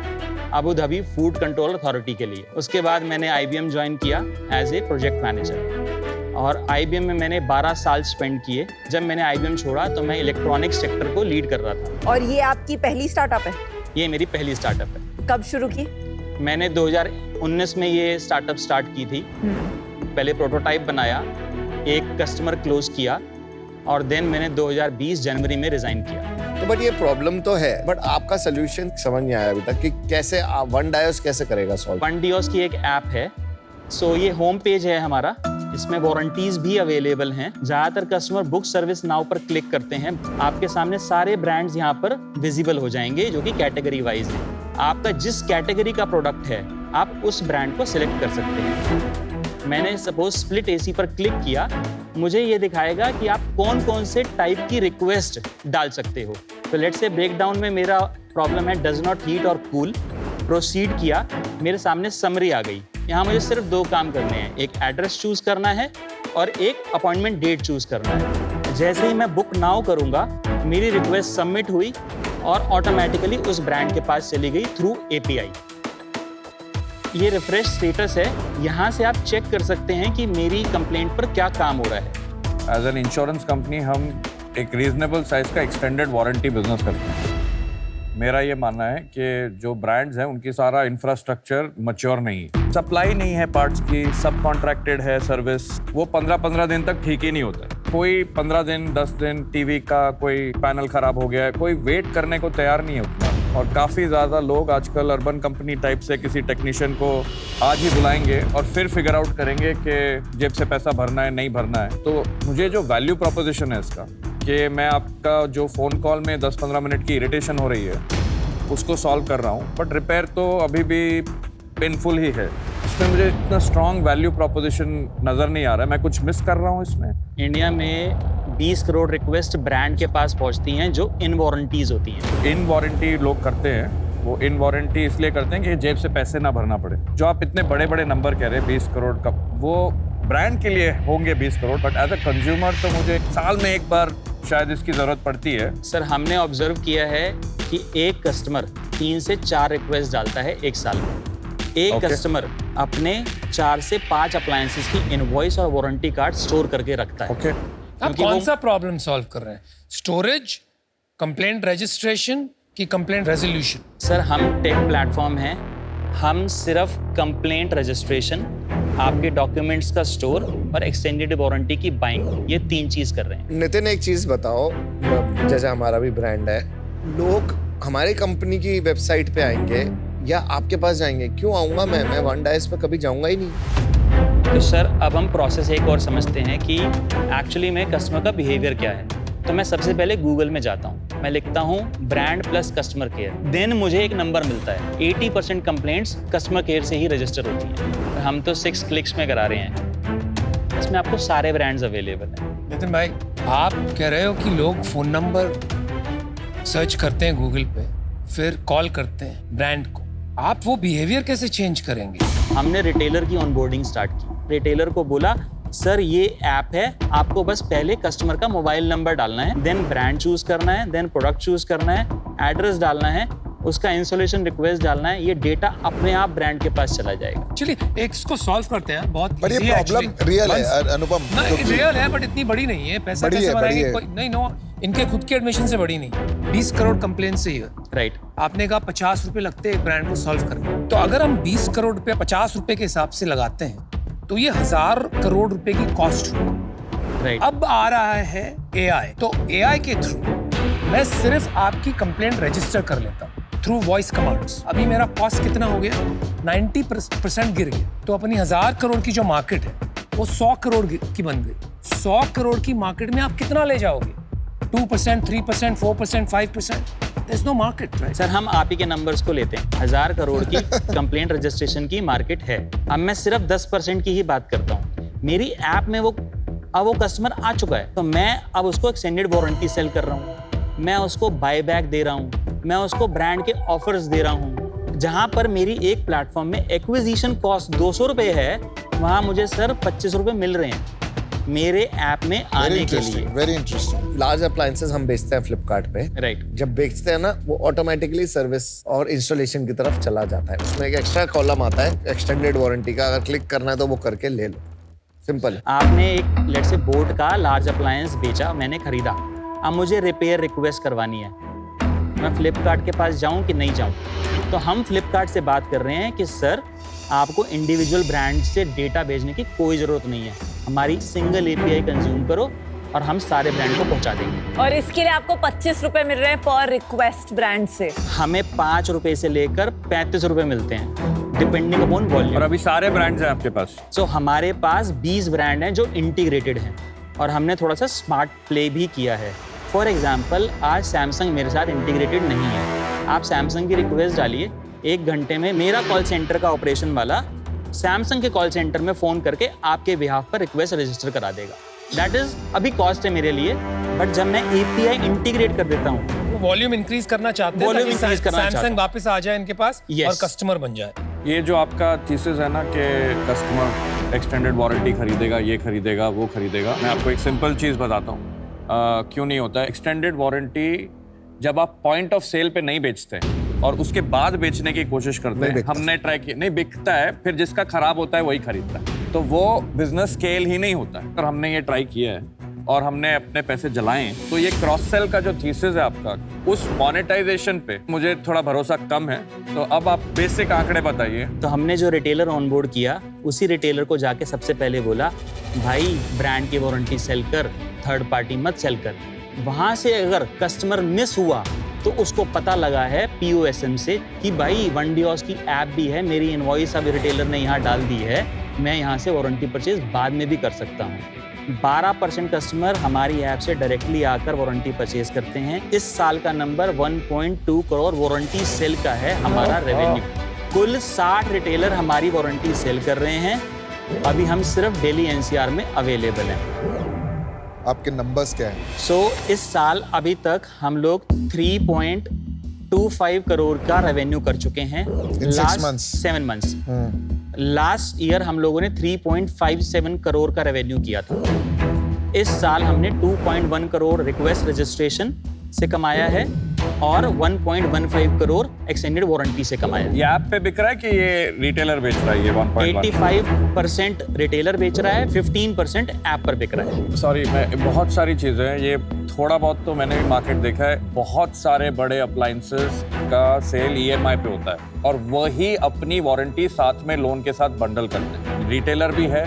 Speaker 11: Abu Dhabi food control authority के लिए। उसके बाद मैंने IBM ज्वाइन किया एज ए प्रोजेक्ट मैनेजर और IBM में मैंने 12 साल स्पेंड किए। जब मैंने IBM छोड़ा तो मैं इलेक्ट्रॉनिक्स सेक्टर को लीड कर रहा था।
Speaker 6: और ये आपकी पहली स्टार्टअप है?
Speaker 11: ये मेरी पहली स्टार्टअप है।
Speaker 6: कब शुरू की?
Speaker 11: मैंने 2019 में ये स्टार्टअप स्टार्ट की थी। पहले प्रोटोटाइप बनाया, एक कस्टमर क्लोज किया और देन मैंने 2020 जनवरी में रिजाइन किया।
Speaker 7: तो बट ये प्रॉब्लम तो है, बट आपका सोल्यूशन समझ नहीं आया अभी तक कि कैसे आप वन डायोस कैसे करेगा सॉल्व?
Speaker 11: वन डियोस की एक ऐप है। सो ये होम पेज है हमारा, इसमें वारंटीज भी अवेलेबल हैं। ज़्यादातर कस्टमर बुक सर्विस नाउ पर क्लिक करते हैं। आपके सामने सारे ब्रांड्स यहाँ पर विजिबल हो जाएंगे जो कि कैटेगरी वाइज है। आपका जिस कैटेगरी का प्रोडक्ट है आप उस ब्रांड को सिलेक्ट कर सकते हैं। मैंने सपोज स्प्लिट एसी पर क्लिक किया, मुझे ये दिखाएगा कि आप कौन कौन से टाइप की रिक्वेस्ट डाल सकते हो। तो लेट्स से ब्रेकडाउन में मेरा प्रॉब्लम है डज नॉट हीट और कूल। प्रोसीड किया, मेरे सामने समरी आ गई। यहाँ मुझे सिर्फ 2 काम करने हैं, एक एड्रेस चूज करना है और एक अपॉइंटमेंट डेट चूज करना है। जैसे ही मैं बुक नाउ करूँगा मेरी रिक्वेस्ट सबमिट हुई और ऑटोमेटिकली उस ब्रांड के पास चली गई थ्रू API। ये रिफ्रेश स्टेटस है, यहाँ से आप चेक कर सकते हैं कि मेरी कंप्लेंट पर क्या काम हो रहा है।
Speaker 8: एज एन इंश्योरेंस कंपनी हम एक रीजनेबल साइज का एक्सटेंडेड वारंटी बिजनेस करते हैं। मेरा ये मानना है कि जो ब्रांड्स हैं उनकी सारा इंफ्रास्ट्रक्चर मैच्योर नहीं है, सप्लाई नहीं है पार्ट्स की, सब कॉन्ट्रैक्टेड है सर्विस। वो 15-15 दिन तक ठीक ही नहीं होता है। कोई 15 दिन 10 दिन टीवी का कोई पैनल खराब हो गया है, कोई वेट करने को तैयार नहीं है उतना। और काफ़ी ज़्यादा लोग आजकल अर्बन कंपनी टाइप से किसी टेक्नीशियन को आज ही बुलाएंगे और फिर फिगर आउट करेंगे कि जेब से पैसा भरना है नहीं भरना है। तो मुझे जो वैल्यू प्रोपोजिशन है इसका कि मैं आपका जो फ़ोन कॉल में 10-15 मिनट की इरिटेशन हो रही है उसको सॉल्व कर रहा हूँ, बट रिपेयर तो अभी भी पेनफुल ही है। इसमें मुझे इतना स्ट्रॉन्ग वैल्यू प्रोपोजिशन नज़र नहीं आ रहा है। मैं कुछ मिस कर रहा हूँ इसमें।
Speaker 11: इंडिया में 20 करोड़ रिक्वेस्ट ब्रांड के पास पहुंचती हैं जो इन वारंटीज होती हैं।
Speaker 8: इन वारंटी लोग करते हैं, वो इन वारंटी इसलिए करते हैं कि जेब से पैसे ना भरना पड़े। जो आप इतने बड़े बड़े नंबर कह रहे हैं 20 करोड़ का, वो ब्रांड के लिए होंगे 20 crore, but as a consumer तो मुझे साल में एक बार शायद इसकी जरूरत पड़ती है।
Speaker 11: सर हमने ऑब्जर्व किया है कि एक कस्टमर 3 से 4 रिक्वेस्ट डालता है एक साल में। एक कस्टमर अपने 4 से 5 अप्लायंसेस की इनवॉइस और वारंटी कार्ड स्टोर करके रखता है।
Speaker 4: आप कौन सा प्रॉब्लम सॉल्व कर रहे हैं? स्टोरेज, कंप्लेंट रजिस्ट्रेशन की कंप्लेंट रेजोल्यूशन?
Speaker 11: सर हम टेक प्लेटफॉर्म हैं, हम सिर्फ कंप्लेंट रजिस्ट्रेशन, आपके डॉक्यूमेंट्स का स्टोर और एक्सटेंडेड वारंटी की बाइंग, ये 3 चीज कर रहे हैं।
Speaker 7: नितिन एक चीज बताओ, जैसे हमारा भी ब्रांड है, लोग हमारी कंपनी की वेबसाइट पे आएंगे या आपके पास जाएंगे? क्यों आऊंगा मैं वन डायस पे कभी जाऊंगा ही नहीं।
Speaker 11: तो सर अब हम प्रोसेस एक और समझते हैं कि एक्चुअली में कस्टमर का बिहेवियर क्या है। तो मैं सबसे पहले गूगल में जाता हूँ, मैं लिखता हूँ brand plus customer care, then मुझे एक नंबर मिलता है। 80% कंप्लेंट्स कस्टमर केयर से ही रजिस्टर होती हैं। हम तो 6 क्लिक्स में करा रहे हैं। इसमें आपको सारे ब्रांड्स अवेलेबल हैं।
Speaker 4: नितिन भाई, आप कह रहे हो कि लोग फ़ोन नंबर सर्च करते हैं गूगल पे, फिर कॉल करते हैं ब्रांड को, आप वो बिहेवियर कैसे चेंज करेंगे?
Speaker 11: हमने रिटेलर की ऑनबोर्डिंग स्टार्ट की। रिटेलर को बोला सर ये ऐप है, आपको बस पहले कस्टमर का मोबाइल नंबर डालना है, देन ब्रांड चूज करना है, देन प्रोडक्ट चूज करना है, एड्रेस डालना है उसका इंस्टॉलेशन रिक्वेस्ट डालना है, ये डेटा अपने आप ब्रांड के पास चला जाएगा।
Speaker 4: चलिए एक इसको सॉल्व करते हैं, बहुत
Speaker 5: पर ये प्रॉब्लम रियल है अनुपम,
Speaker 4: रियल है बट इतनी बड़ी नहीं है। पैसा कैसे बनाएंगे कोई नहीं, नो इनके खुद के एडमिशन से बड़ी नहीं। 20 करोड़ कंप्लेंट से ही है,
Speaker 11: राइट।
Speaker 4: आपने कहा 50 रुपए लगते हैं एक ब्रांड को सॉल्व करने, तो अगर हम 20 करोड़ रुपए 50 रुपए के हिसाब से लगाते हैं तो ये 1000 करोड़ रुपए की कॉस्ट हुई।
Speaker 11: राइट।
Speaker 4: अब आ रहा है AI, तो AI के थ्रू मैं सिर्फ आपकी कंप्लेंट रजिस्टर कर लेता हूँ थ्रू वॉइस कमांड्स। अभी मेरा कॉस्ट कितना हो गया? 90% गिर गया। तो अपनी 1000 करोड़ की जो मार्केट है वो 100 करोड़ की बन गई। 100 करोड़ की मार्केट में आप कितना ले जाओगे? 2%, 3%, 4%, 5%? There's no market, right?
Speaker 11: Sir हम आप ही के नंबर्स को लेते हैं। 1000 करोड़ की कंप्लेंट रजिस्ट्रेशन की मार्केट है। अब मैं सिर्फ 10% की ही बात करता हूँ। मेरी ऐप में अब वो कस्टमर आ चुका है, तो मैं अब उसको एक्सटेंडेड वारंटी सेल कर रहा हूँ, मैं उसको बाय बैक दे रहा हूँ, मैं उसको ब्रांड के ऑफर्स दे रहा हूँ। जहाँ पर मेरी एक प्लेटफॉर्म में एक्विजिशन कॉस्ट 200 रुपए है, वहाँ मुझे सर 25 रुपए मिल रहे हैं मेरे ऐप में आने के लिए।
Speaker 5: Very interesting.
Speaker 7: लार्ज अप्लायंसेस हम बेचते हैं फ्लिपकार्ट पे,
Speaker 11: राइट।
Speaker 7: जब बेचते हैं ना वो ऑटोमेटिकली सर्विस और इंस्टॉलेशन की तरफ चला जाता है। उसमें एक एक्स्ट्रा कॉलम आता है एक्सटेंडेड वारंटी का, अगर क्लिक करना है तो वो करके ले लो, सिंपल।
Speaker 11: आपने एक लेट्स से बोट का लार्ज अप्लायंस बेचा, मैंने खरीदा, अब मुझे रिपेयर रिक्वेस्ट करवानी है, मैं फ्लिपकार्ट के पास जाऊं कि नहीं जाऊं? तो हम फ्लिपकार्ट से बात कर रहे हैं कि सर आपको इंडिविजुअल ब्रांड से डेटा भेजने की कोई ज़रूरत नहीं है, हमारी सिंगल API कंज्यूम करो और हम सारे ब्रांड को पहुंचा देंगे।
Speaker 6: और इसके लिए आपको 25 रुपए मिल रहे हैं पर रिक्वेस्ट ब्रांड से।
Speaker 11: हमें 5 रुपए से लेकर 35 रुपए मिलते हैं डिपेंडिंग अपॉन वॉल्यूम।
Speaker 8: और अभी सारे ब्रांड्स हैं आपके पास?
Speaker 11: सो हमारे पास 20 ब्रांड हैं जो इंटीग्रेटेड हैं और हमने थोड़ा सा स्मार्ट प्ले भी किया है। फॉर एग्जाम्पल आज सैमसंग मेरे साथ इंटीग्रेटेड नहीं है, आप सैमसंग की रिक्वेस्ट डालिए, 1 घंटे में मेरा कॉल सेंटर का ऑपरेशन वाला सैमसंग के कॉल सेंटर में फोन करके आपके बिहाफ पर रिक्वेस्ट रजिस्टर करा देगा। दैट इज अभी कॉस्ट है मेरे लिए, बट जब मैं API इंटीग्रेट कर देता हूँ,
Speaker 4: वॉल्यूम इंक्रीज करना चाहते हैं,
Speaker 11: वॉल्यूम इंक्रीज करना चाहते हैं,
Speaker 4: सैमसंग वापस आ जाए इनके पास और कस्टमर बन जाए।
Speaker 8: ये जो आपका थीसिस है ना कि कस्टमर एक्सटेंडेड वारंटी खरीदेगा, ये खरीदेगा, वो खरीदेगा, मैं आपको एक सिंपल चीज़ बताता हूँ क्यों नहीं होता है। एक्सटेंडेड वारंटी जब आप पॉइंट ऑफ सेल पे नहीं बेचते और उसके बाद बेचने की कोशिश करते हैं, हमने ट्राई किया, नहीं बिकता है, फिर जिसका खराब होता है वही खरीदता है, तो वो बिजनेस स्केल ही नहीं होता है। और हमने ये ट्राई किया है और हमने अपने पैसे जलाए, तो ये क्रॉस सेल का जो थीसिस है आपका, उस मोनेटाइजेशन पे मुझे थोड़ा भरोसा कम है। तो अब आप बेसिक आंकड़े बताइए।
Speaker 11: तो हमने जो रिटेलर ऑनबोर्ड किया, उसी रिटेलर को जाके सबसे पहले बोला, भाई ब्रांड की वारंटी सेल कर, थर्ड पार्टी मत सेल कर। वहां से अगर कस्टमर मिस हुआ तो उसको पता लगा है POSM से कि भाई वनडियोस की ऐप भी है, मेरी इनवॉइस अब रिटेलर ने यहाँ डाल दी है, मैं यहाँ से वारंटी परचेज बाद में भी कर सकता हूँ। 12% कस्टमर हमारी ऐप से डायरेक्टली आकर वारंटी परचेज करते हैं। इस साल का नंबर 1.2 करोड़ वारंटी सेल का है हमारा रेवेन्यू। कुल 60 रिटेलर हमारी वारंटी सेल कर रहे हैं। अभी हम सिर्फ दिल्ली NCR में अवेलेबल हैं।
Speaker 5: आपके नंबर्स क्या हैं?
Speaker 11: इस साल अभी तक हम लोग 3.25 करोड़ का रेवेन्यू कर चुके हैं। Last 7 months. लास्ट ईयर हम लोगों ने 3.57 करोड़ का रेवेन्यू किया था। इस साल हमने 2.1 करोड़ रिक्वेस्ट रजिस्ट्रेशन से कमाया है और 1.15 करोड़ एक्सटेंडेड वारंटी से कमाया।
Speaker 8: ये ऐप पे बिक रहा है कि ये रिटेलर बेच रहा है? ये 1.1
Speaker 11: 85% रिटेलर बेच रहा है, 15% ऐप पर बिक रहा है।
Speaker 8: सॉरी, मैं बहुत सारी चीजें हैं, ये थोड़ा बहुत तो मैंने भी मार्केट देखा है। बहुत सारे बड़े अप्लायंसेस का सेल EMI पे होता है और वही अपनी वारंटी साथ में लोन के साथ बंडल करते हैं। रिटेलर भी है,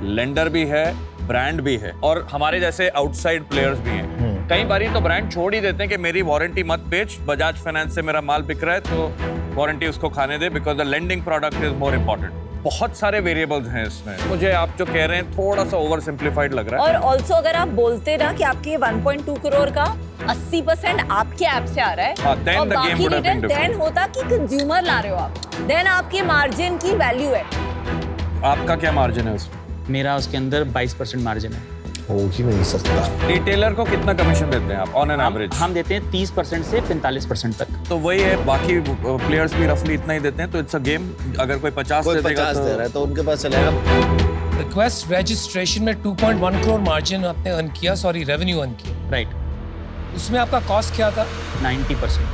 Speaker 8: लेंडर भी है, ब्रांड भी है और हमारे जैसे आउटसाइड प्लेयर्स भी हैं। कई बारी तो ब्रांड छोड़ ही देते हैं कि मेरी वारंटी मत बेच, बजाज फाइनेंस से मेरा माल बिक रहा है तो वारंटी उसको खाने दे, because the lending product is more important. बहुत सारे वेरिएबल्स हैं इसमें। मुझे आप जो कह रहे हैं थोड़ा सा ओवर सिंप्लीफाइड लग रहा है।
Speaker 6: और ऑल्सो अगर आप बोलते ना कि आपके 1.2 करोड़ का 80% आपके ऐप से आ रहा है, और बाकी रिटर्न देन होता कि कंज्यूमर ला रहे हो आप, देन आपके मार्जिन की वैल्यू है।
Speaker 8: आपका क्या मार्जिन है उसमें?
Speaker 11: मेरा उसके अंदर 22% मार्जिन है।
Speaker 7: हो ही नहीं सकता।
Speaker 8: रिटेलर को कितना कमीशन देते हैं आप ऑन एन एवरेज?
Speaker 11: हम देते हैं 30% से 45% तक।
Speaker 8: तो वही है, बाकी प्लेयर्स भी रफली इतना ही देते हैं, तो इट्स अ गेम। अगर कोई 50 दे देगा
Speaker 7: दे रहा है तो उनके पास चलेगा।
Speaker 4: रिक्वेस्ट रजिस्ट्रेशन में 2.1 करोड़ मार्जिन आपने अर्न किया, सॉरी रेवेन्यू अर्न किया,
Speaker 11: राइट।
Speaker 4: उसमें आपका कॉस्ट क्या था?
Speaker 11: 90%।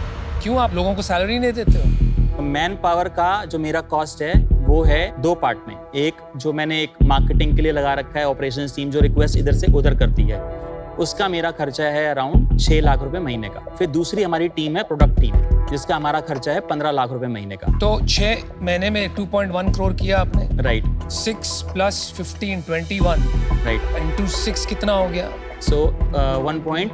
Speaker 4: क्यों आप लोगों को सैलरी नहीं देते हो?
Speaker 11: मैन पावर का जो मेरा कॉस्ट है वो है 2 पार्ट में। एक जो मैंने एक मार्केटिंग के लिए लगा रखा है ऑपरेशंस टीम, जो रिक्वेस्ट इधर से उधर करती है, उसका मेरा खर्चा है अराउंड 6 लाख रुपए महीने का। फिर दूसरी हमारी टीम है प्रोडक्ट टीम, जिसका हमारा खर्चा है 15 लाख रुपए महीने का।
Speaker 4: तो 6 महीने में 2.1 करोड़ किया आपने,
Speaker 11: राइट।
Speaker 4: 6 + 15 21,
Speaker 11: राइट,
Speaker 4: इंटू 6 कितना हो गया?
Speaker 11: सो 1.3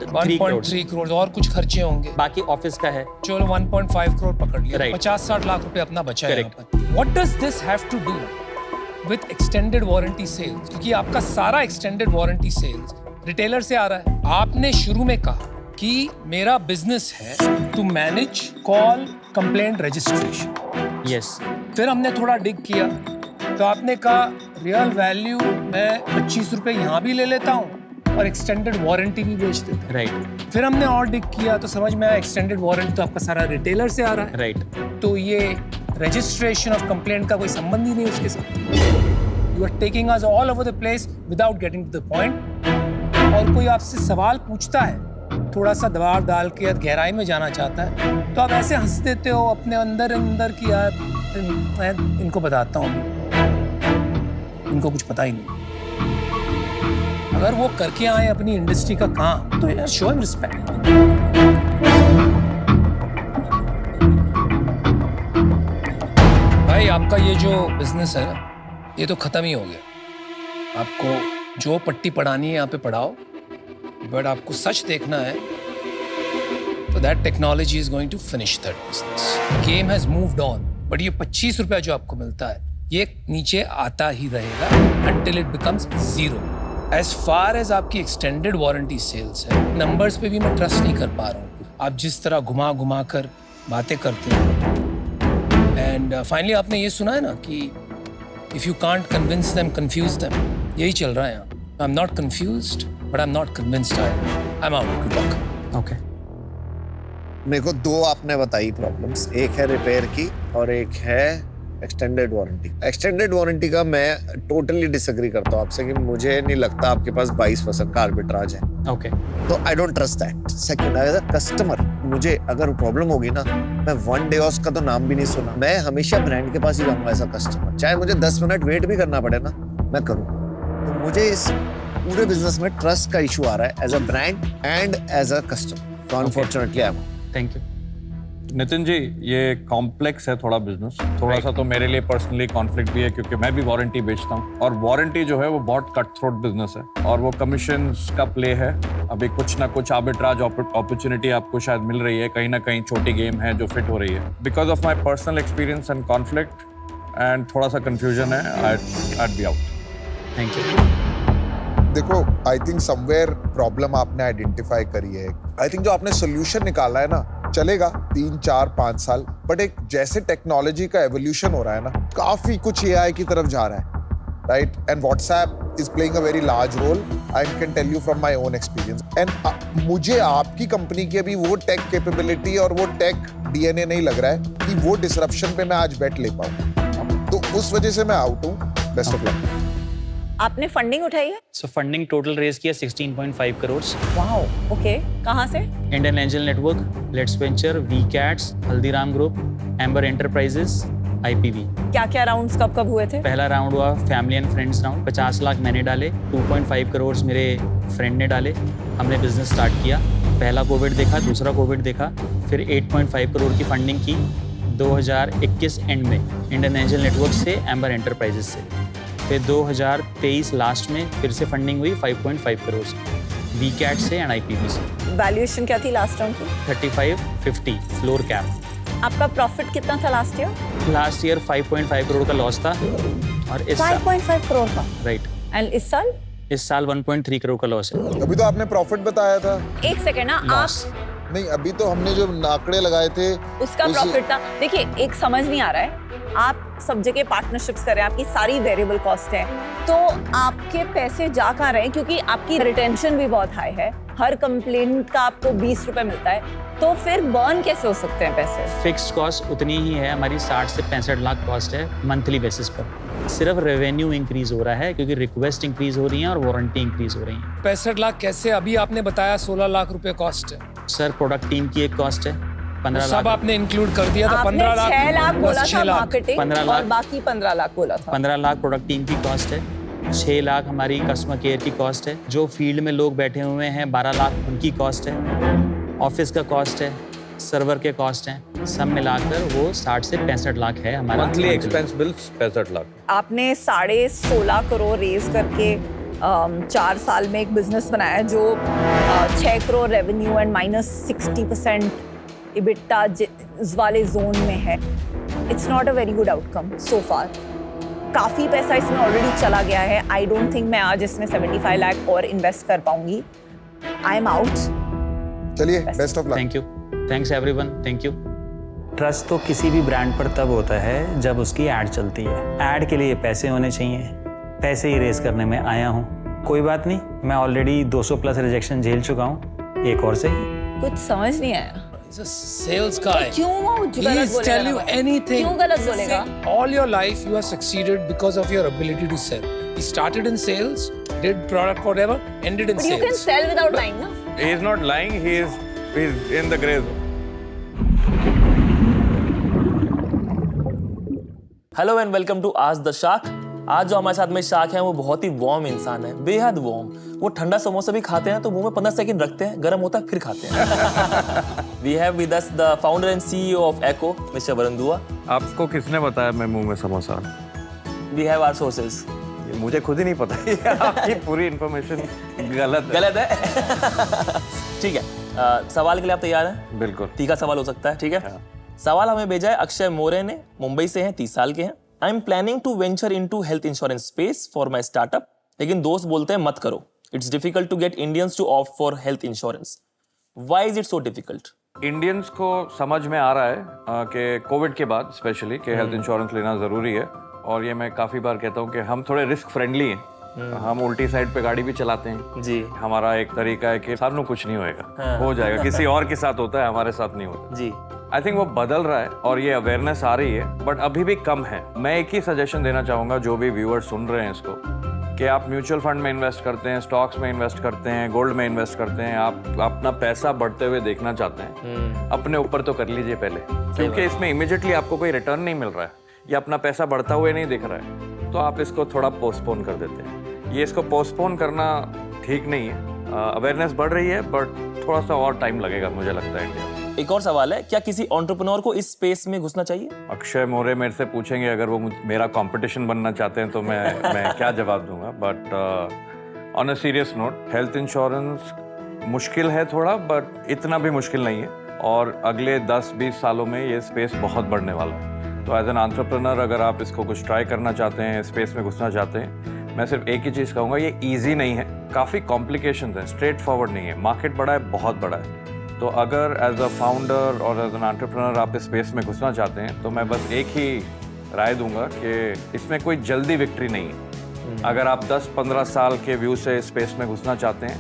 Speaker 4: करोड़। और कुछ खर्चे होंगे,
Speaker 11: बाकी ऑफिस का है।
Speaker 4: चलो 1.5 करोड़ पकड़ लिया,
Speaker 11: Right.
Speaker 4: 50-60 लाख रुपए अपना बचा है।
Speaker 11: Correct.
Speaker 4: What does this have to do with extended warranty sales? क्योंकि आपका सारा एक्सटेंडेड वारंटी सेल्स रिटेलर से आ रहा है। आपने शुरू में कहा कि मेरा बिजनेस है to manage call complaint registration.
Speaker 11: Yes.
Speaker 4: फिर हमने थोड़ा डिग किया तो आपने कहा रियल वैल्यू मैं 25 रुपए यहाँ भी ले लेता हूँ और एक्सटेंडेड वारंटी भी बेच देता हूँ।
Speaker 11: राइट।
Speaker 4: फिर हमने और डिग किया तो समझ में आया एक्सटेंडेड वारंटी तो आपका सारा रिटेलर से आ रहा है।
Speaker 11: राइट।
Speaker 4: तो ये रजिस्ट्रेशन ऑफ कंप्लेंट का कोई संबंध ही नहीं उसके साथ। You are taking us all over the place without getting to the point. और कोई आपसे सवाल पूछता है, थोड़ा सा दबाव डाल के या गहराई में जाना चाहता है, तो आप ऐसे हंस देते हो अपने अंदर की यार मैं इनको बताता हूँ, इनको कुछ पता ही नहीं। अगर वो करके आए अपनी इंडस्ट्री का काम तो यार शो हिम रिस्पेक्ट। भाई आपका ये जो बिजनेस है ना, ये तो खत्म ही हो गया। आपको जो पट्टी पढ़ानी है यहाँ पे पढ़ाओ, बट आपको सच देखना है तो that technology is going to finish that business. Game has moved on, but ये 25 रुपया जो आपको मिलता है ये नीचे आता ही रहेगा until it becomes zero. As far as आपकी एक्सटेंडेड वारंटी सेल्स है, नंबर्स पे भी मैं ट्रस्ट नहीं कर पा रहा हूँ। आप जिस तरह घुमा कर बातें करते हो। एंड फाइनली आपने ये सुना है ना कि if you can't convince them confuse them, यही चल रहा है यहाँ। I am not confused but I am not convinced. I am out. Good luck.
Speaker 11: Okay.
Speaker 7: मेरे को 2 आपने बताई प्रॉब्लम्स, एक है रिपेयर की और एक है एक्सटेंडेड वारंटी। एक्सटेंडेड वारंटी का मैं टोटली डिसएग्री करता हूँ आपसे कि मुझे नहीं लगता आपके पास 22% का आर्बिट्राज है।
Speaker 11: ओके।
Speaker 7: तो I don't trust that. Second, as a customer मुझे अगर प्रॉब्लम होगी ना, मैं वन डे का तो नाम भी नहीं सुना, मैं हमेशा ब्रांड के पास ही जाऊंगा एज अ कस्टमर। चाहे मुझे 10 मिनट वेट भी करना पड़े ना, मैं करूँ। तो मुझे इस पूरे बिजनेस में ट्रस्ट का इशू आ रहा है as a brand and as a customer. तो unfortunately I am.
Speaker 11: Thank you.
Speaker 8: Nitin ji, ये कॉम्प्लेक्स है थोड़ा बिजनेस, थोड़ा सा तो मेरे लिए पर्सनली कॉन्फ्लिक्ट भी है क्योंकि मैं भी वारंटी बेचता हूँ और वारंटी जो है वो बहुत कट थ्रोट बिजनेस है और वो कमीशंस का प्ले है। अभी कुछ ना कुछ आर्बिट्राज अपॉर्चुनिटी आपको शायद मिल रही है, कहीं ना कहीं छोटी गेम है जो फिट हो रही है। Because of my personal experience and conflict and थोड़ा सा कंफ्यूजन है, I'd be out.
Speaker 11: Thank you.
Speaker 5: देखो, आई थिंक समवेयर प्रॉब्लम आपने आइडेंटिफाई करी है। आई थिंक जो आपने सोल्यूशन निकाला है ना, चलेगा 3, 4, 5 साल, बट एक जैसे टेक्नोलॉजी का एवोल्यूशन हो रहा है ना, काफी कुछ एआई की तरफ जा रहा है, right? And WhatsApp is playing a very large role. I can tell you from my own experience. And मुझे आपकी कंपनी की अभी वो टेक कैपेबिलिटी और वो टेक डीएनए नहीं लग रहा है कि वो डिसरप्शन पे मैं आज बेट ले पाऊं, तो उस वजह से मैं आउट हूं। Best of luck.
Speaker 6: आपने फंडिंग उठाई है?
Speaker 11: सो फंडिंग टोटल रेज किया 16.5 करोड़।
Speaker 6: Wow, okay. कहाँ से?
Speaker 11: Indian Angel Network, Let's Venture, VCats, Haldiram group, Amber Enterprises, IPV।
Speaker 6: क्या क्या राउंड्स कब हुए थे?
Speaker 11: पहला राउंड हुआ family and friends round, 50 lakh मैंने डाले, 2.5 करोड़ मेरे फ्रेंड ने डाले, हमने बिजनेस स्टार्ट किया। पहला कोविड देखा, दूसरा कोविड देखा, फिर 8.5 करोड़ की फंडिंग की 2021 एंड में इंडियन एंजल नेटवर्क से, एम्बर एंटरप्राइजेस से। फिर 2023 लास्ट में फिर से फंडिंग हुई 5.5 करोड़ वी कैट से एंड IPV से।
Speaker 6: वैल्यूएशन क्या थी लास्ट राउंड की?
Speaker 11: 3550 फ्लोर कैप।
Speaker 6: आपका प्रॉफिट कितना था last year?
Speaker 11: Last year 5.5 crore का लॉस था और इस
Speaker 6: 5.5 करोड़ का,
Speaker 11: राइट।
Speaker 6: एंड इस साल?
Speaker 11: इस साल 1.3 करोड़ का लॉस है।
Speaker 5: अभी तो आपने प्रॉफिट बताया था।
Speaker 6: एक सेकेंड ना,
Speaker 11: लॉस
Speaker 5: नहीं, अभी तो हमने जो आंकड़े लगाए थे
Speaker 6: उसका प्रॉफिट था। देखिए, एक समझ नहीं आ रहा है, आप सब जगह पार्टनरशिप्स कर रहे हैं, आपकी सारी वेरिएबल कॉस्ट है, तो आपके पैसे जा कहाँ रहे हैं? क्योंकि आपकी रिटेंशन भी बहुत हाई है, हर कंप्लेंट का आपको 20 रुपए मिलता है, तो फिर बर्न कैसे हो सकते हैं पैसे?
Speaker 11: फिक्स्ड कॉस्ट उतनी ही है हमारी, 60 से 65 लाख कॉस्ट है मंथली बेसिस पर। सिर्फ रेवेन्यू इंक्रीज हो रहा है क्योंकि रिक्वेस्ट इंक्रीज हो रही है और वारंटी इंक्रीज हो रही है।
Speaker 4: 65 लाख कैसे? अभी आपने बताया 16 लाख रुपए कॉस्ट है।
Speaker 11: सर, प्रोडक्ट टीम की एक कॉस्ट है, 15
Speaker 4: सब
Speaker 11: लाख
Speaker 4: आपने इंक्लूड कर दिया था।
Speaker 6: आपने
Speaker 4: 15 लाख
Speaker 6: 6 लाख बोला
Speaker 4: बस 6
Speaker 6: था
Speaker 4: लाख।
Speaker 6: मार्केटिंग
Speaker 11: 15
Speaker 6: और
Speaker 11: लाख।
Speaker 6: बाकी 15 लाख बोला था।
Speaker 11: 15 लाख प्रोडक्ट टीम की कॉस्ट है, 6 लाख हमारी कस्टमर केयर की कॉस्ट है, जो फील्ड में लोग बैठे हुए हैं 12 लाख उनकी कॉस्ट है, ऑफिस का कॉस्ट है, सर्वर के कॉस्ट हैं, सब मिलाकर वो 60 से 65 लाख है हमारा
Speaker 8: मंथली एक्सपेंस बिल्स 65 लाख।
Speaker 6: आपने 16.5 करोड़ रेज करके 4 साल में एक बिजनेस बनाया जो 6 करोड़ रेवेन्यू एंड -60% इबिटा वाले जोन में है। It's not a very good outcome so far. काफ़ी पैसा इसमें ऑलरेडी चला गया है। आई डोंट थिंक मैं आज इसमें 75 लाख और इन्वेस्ट कर पाऊंगी। I am out.
Speaker 5: चलिए, best of luck.
Speaker 11: Thank you, thanks everyone, thank you.
Speaker 13: Trust तो किसी भी ब्रांड पर तब होता है जब उसकी ऐड चलती है। ऐड के लिए पैसे होने चाहिए, पैसे ही रेस करने में आया हूँ। कोई बात नहीं, मैं ऑलरेडी 200 प्लस रिजेक्शन झेल चुका हूँ, एक और सही।
Speaker 6: कुछ समझ नहीं आया।
Speaker 4: Sales guy.
Speaker 6: क्यों वो गलत
Speaker 4: Please
Speaker 6: बोलेगा
Speaker 4: tell you
Speaker 6: ना?
Speaker 4: anything.
Speaker 6: क्यों गलत बोलेगा?
Speaker 4: All your life you have succeeded because of your ability to sell. He started in sales, did product whatever, ended in
Speaker 6: But
Speaker 4: sales.
Speaker 6: you can sell without lying, na?
Speaker 8: He is not lying, he is in the gray zone.
Speaker 14: Hello and welcome to ask the shark. आज जो हमारे साथ में शार्क है वो बहुत ही वार्म इंसान है, बेहद वार्म। वो ठंडा समोसा भी खाते हैं तो मुंह में 15 सेकंड रखते हैं, गर्म होता है फिर खाते हैं। We have with us the founder and CEO of Acko, Mr Varun Dua.
Speaker 8: आपको किसने बताया मैं मुंह में samosa?
Speaker 14: We have our sources.
Speaker 8: मुझे खुद ही नहीं पता। आपकी पूरी इंफॉर्मेशन गलत है।
Speaker 14: ठीक है, सवाल के लिए आप तैयार हैं?
Speaker 8: बिल्कुल।
Speaker 14: तीखा सवाल हो सकता है, ठीक है? सवाल हमें भेजा है अक्षय मोरे ने, मुंबई से हैं, 30 साल के हैं। I am planning to venture into health insurance space for my startup, लेकिन दोस्त बोलते हैं मत करो, it's difficult to get Indians to opt for health insurance. Why is it so difficult?
Speaker 8: Indians को समझ में आ रहा है कि कोविड के बाद स्पेशली कि हेल्थ इंश्योरेंस लेना ज़रूरी है, और ये मैं काफ़ी बार कहता हूँ कि हम थोड़े रिस्क फ्रेंडली हैं। हम उल्टी साइड पे गाड़ी भी चलाते हैं
Speaker 14: जी।
Speaker 8: हमारा एक तरीका है कि सानू कुछ नहीं होएगा, हो जाएगा, किसी और के साथ होता है, हमारे साथ नहीं होता
Speaker 14: जी।
Speaker 8: आई थिंक वो बदल रहा है और ये अवेयरनेस आ रही है, बट अभी भी कम है। मैं एक ही सजेशन देना चाहूँगा जो भी व्यूअर्स सुन रहे हैं इसको, कि आप म्यूचुअल फंड में इन्वेस्ट करते हैं, स्टॉक्स में इन्वेस्ट करते हैं, गोल्ड में इन्वेस्ट करते हैं, आप अपना पैसा बढ़ते हुए देखना चाहते हैं, अपने ऊपर तो कर लीजिए पहले, क्योंकि इसमें इमीडिएटली आपको कोई रिटर्न नहीं मिल रहा है या अपना पैसा बढ़ता हुआ नहीं दिख रहा है, तो आप इसको थोड़ा पोस्टपोन कर देते हैं। ये इसको पोस्टपोन करना ठीक नहीं है। अवेयरनेस बढ़ रही है, बट थोड़ा सा और टाइम लगेगा मुझे लगता है इंडिया में।
Speaker 14: एक और सवाल है, क्या किसी एंटरप्रेन्योर को इस स्पेस में घुसना चाहिए?
Speaker 8: अक्षय मोरे मेरे से पूछेंगे अगर वो मेरा कंपटीशन बनना चाहते हैं तो मैं क्या जवाब दूंगा, but on a serious note, health insurance मुश्किल है थोड़ा, बट इतना भी मुश्किल नहीं है, और अगले 10-20 सालों में ये स्पेस बहुत बढ़ने वाला है। तो एज एन एंटरप्रेन्योर अगर आप इसको कुछ ट्राई करना चाहते हैं, स्पेस में घुसना चाहते हैं, मैं सिर्फ एक ही चीज़ कहूँगा, ये ईजी नहीं है, काफ़ी कॉम्प्लिकेशंस हैं, स्ट्रेट फॉरवर्ड नहीं है। मार्केट बड़ा है, बहुत बड़ा है, तो अगर एज अ फाउंडर और एज एन एंटरप्रेन्योर आप इस स्पेस में घुसना चाहते हैं तो मैं बस एक ही राय दूंगा कि इसमें कोई जल्दी विक्ट्री नहीं है। अगर आप 10-15 साल के व्यू से स्पेस में घुसना चाहते हैं,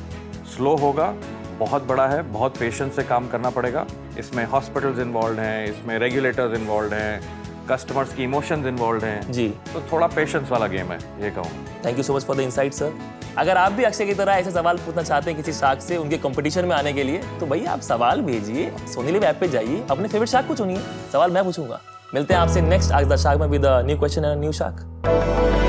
Speaker 8: स्लो होगा, बहुत बड़ा है, बहुत पेशेंस से काम करना पड़ेगा। इसमें हॉस्पिटल्स इन्वॉल्व हैं, इसमें रेगुलेटर्स इन्वॉल्व हैं, कस्टमर्स की इमोशंस इन्वॉल्व हैं
Speaker 14: जी,
Speaker 8: तो थोड़ा पेशेंस वाला गेम है, ये कहूँ।
Speaker 14: Thank you so much for the insight sir. अगर आप भी अक्षय की तरह ऐसे सवाल पूछना चाहते हैं किसी शार्क से उनके कंपटीशन में आने के लिए, तो भैया आप सवाल भेजिए, सोनी लिव ऐप पे जाइए, अपने फेवरेट शार्क को चुनिए, सवाल मैं पूछूंगा। मिलते हैं आपसे नेक्स्ट आज द शार्क में with a new question and new shark.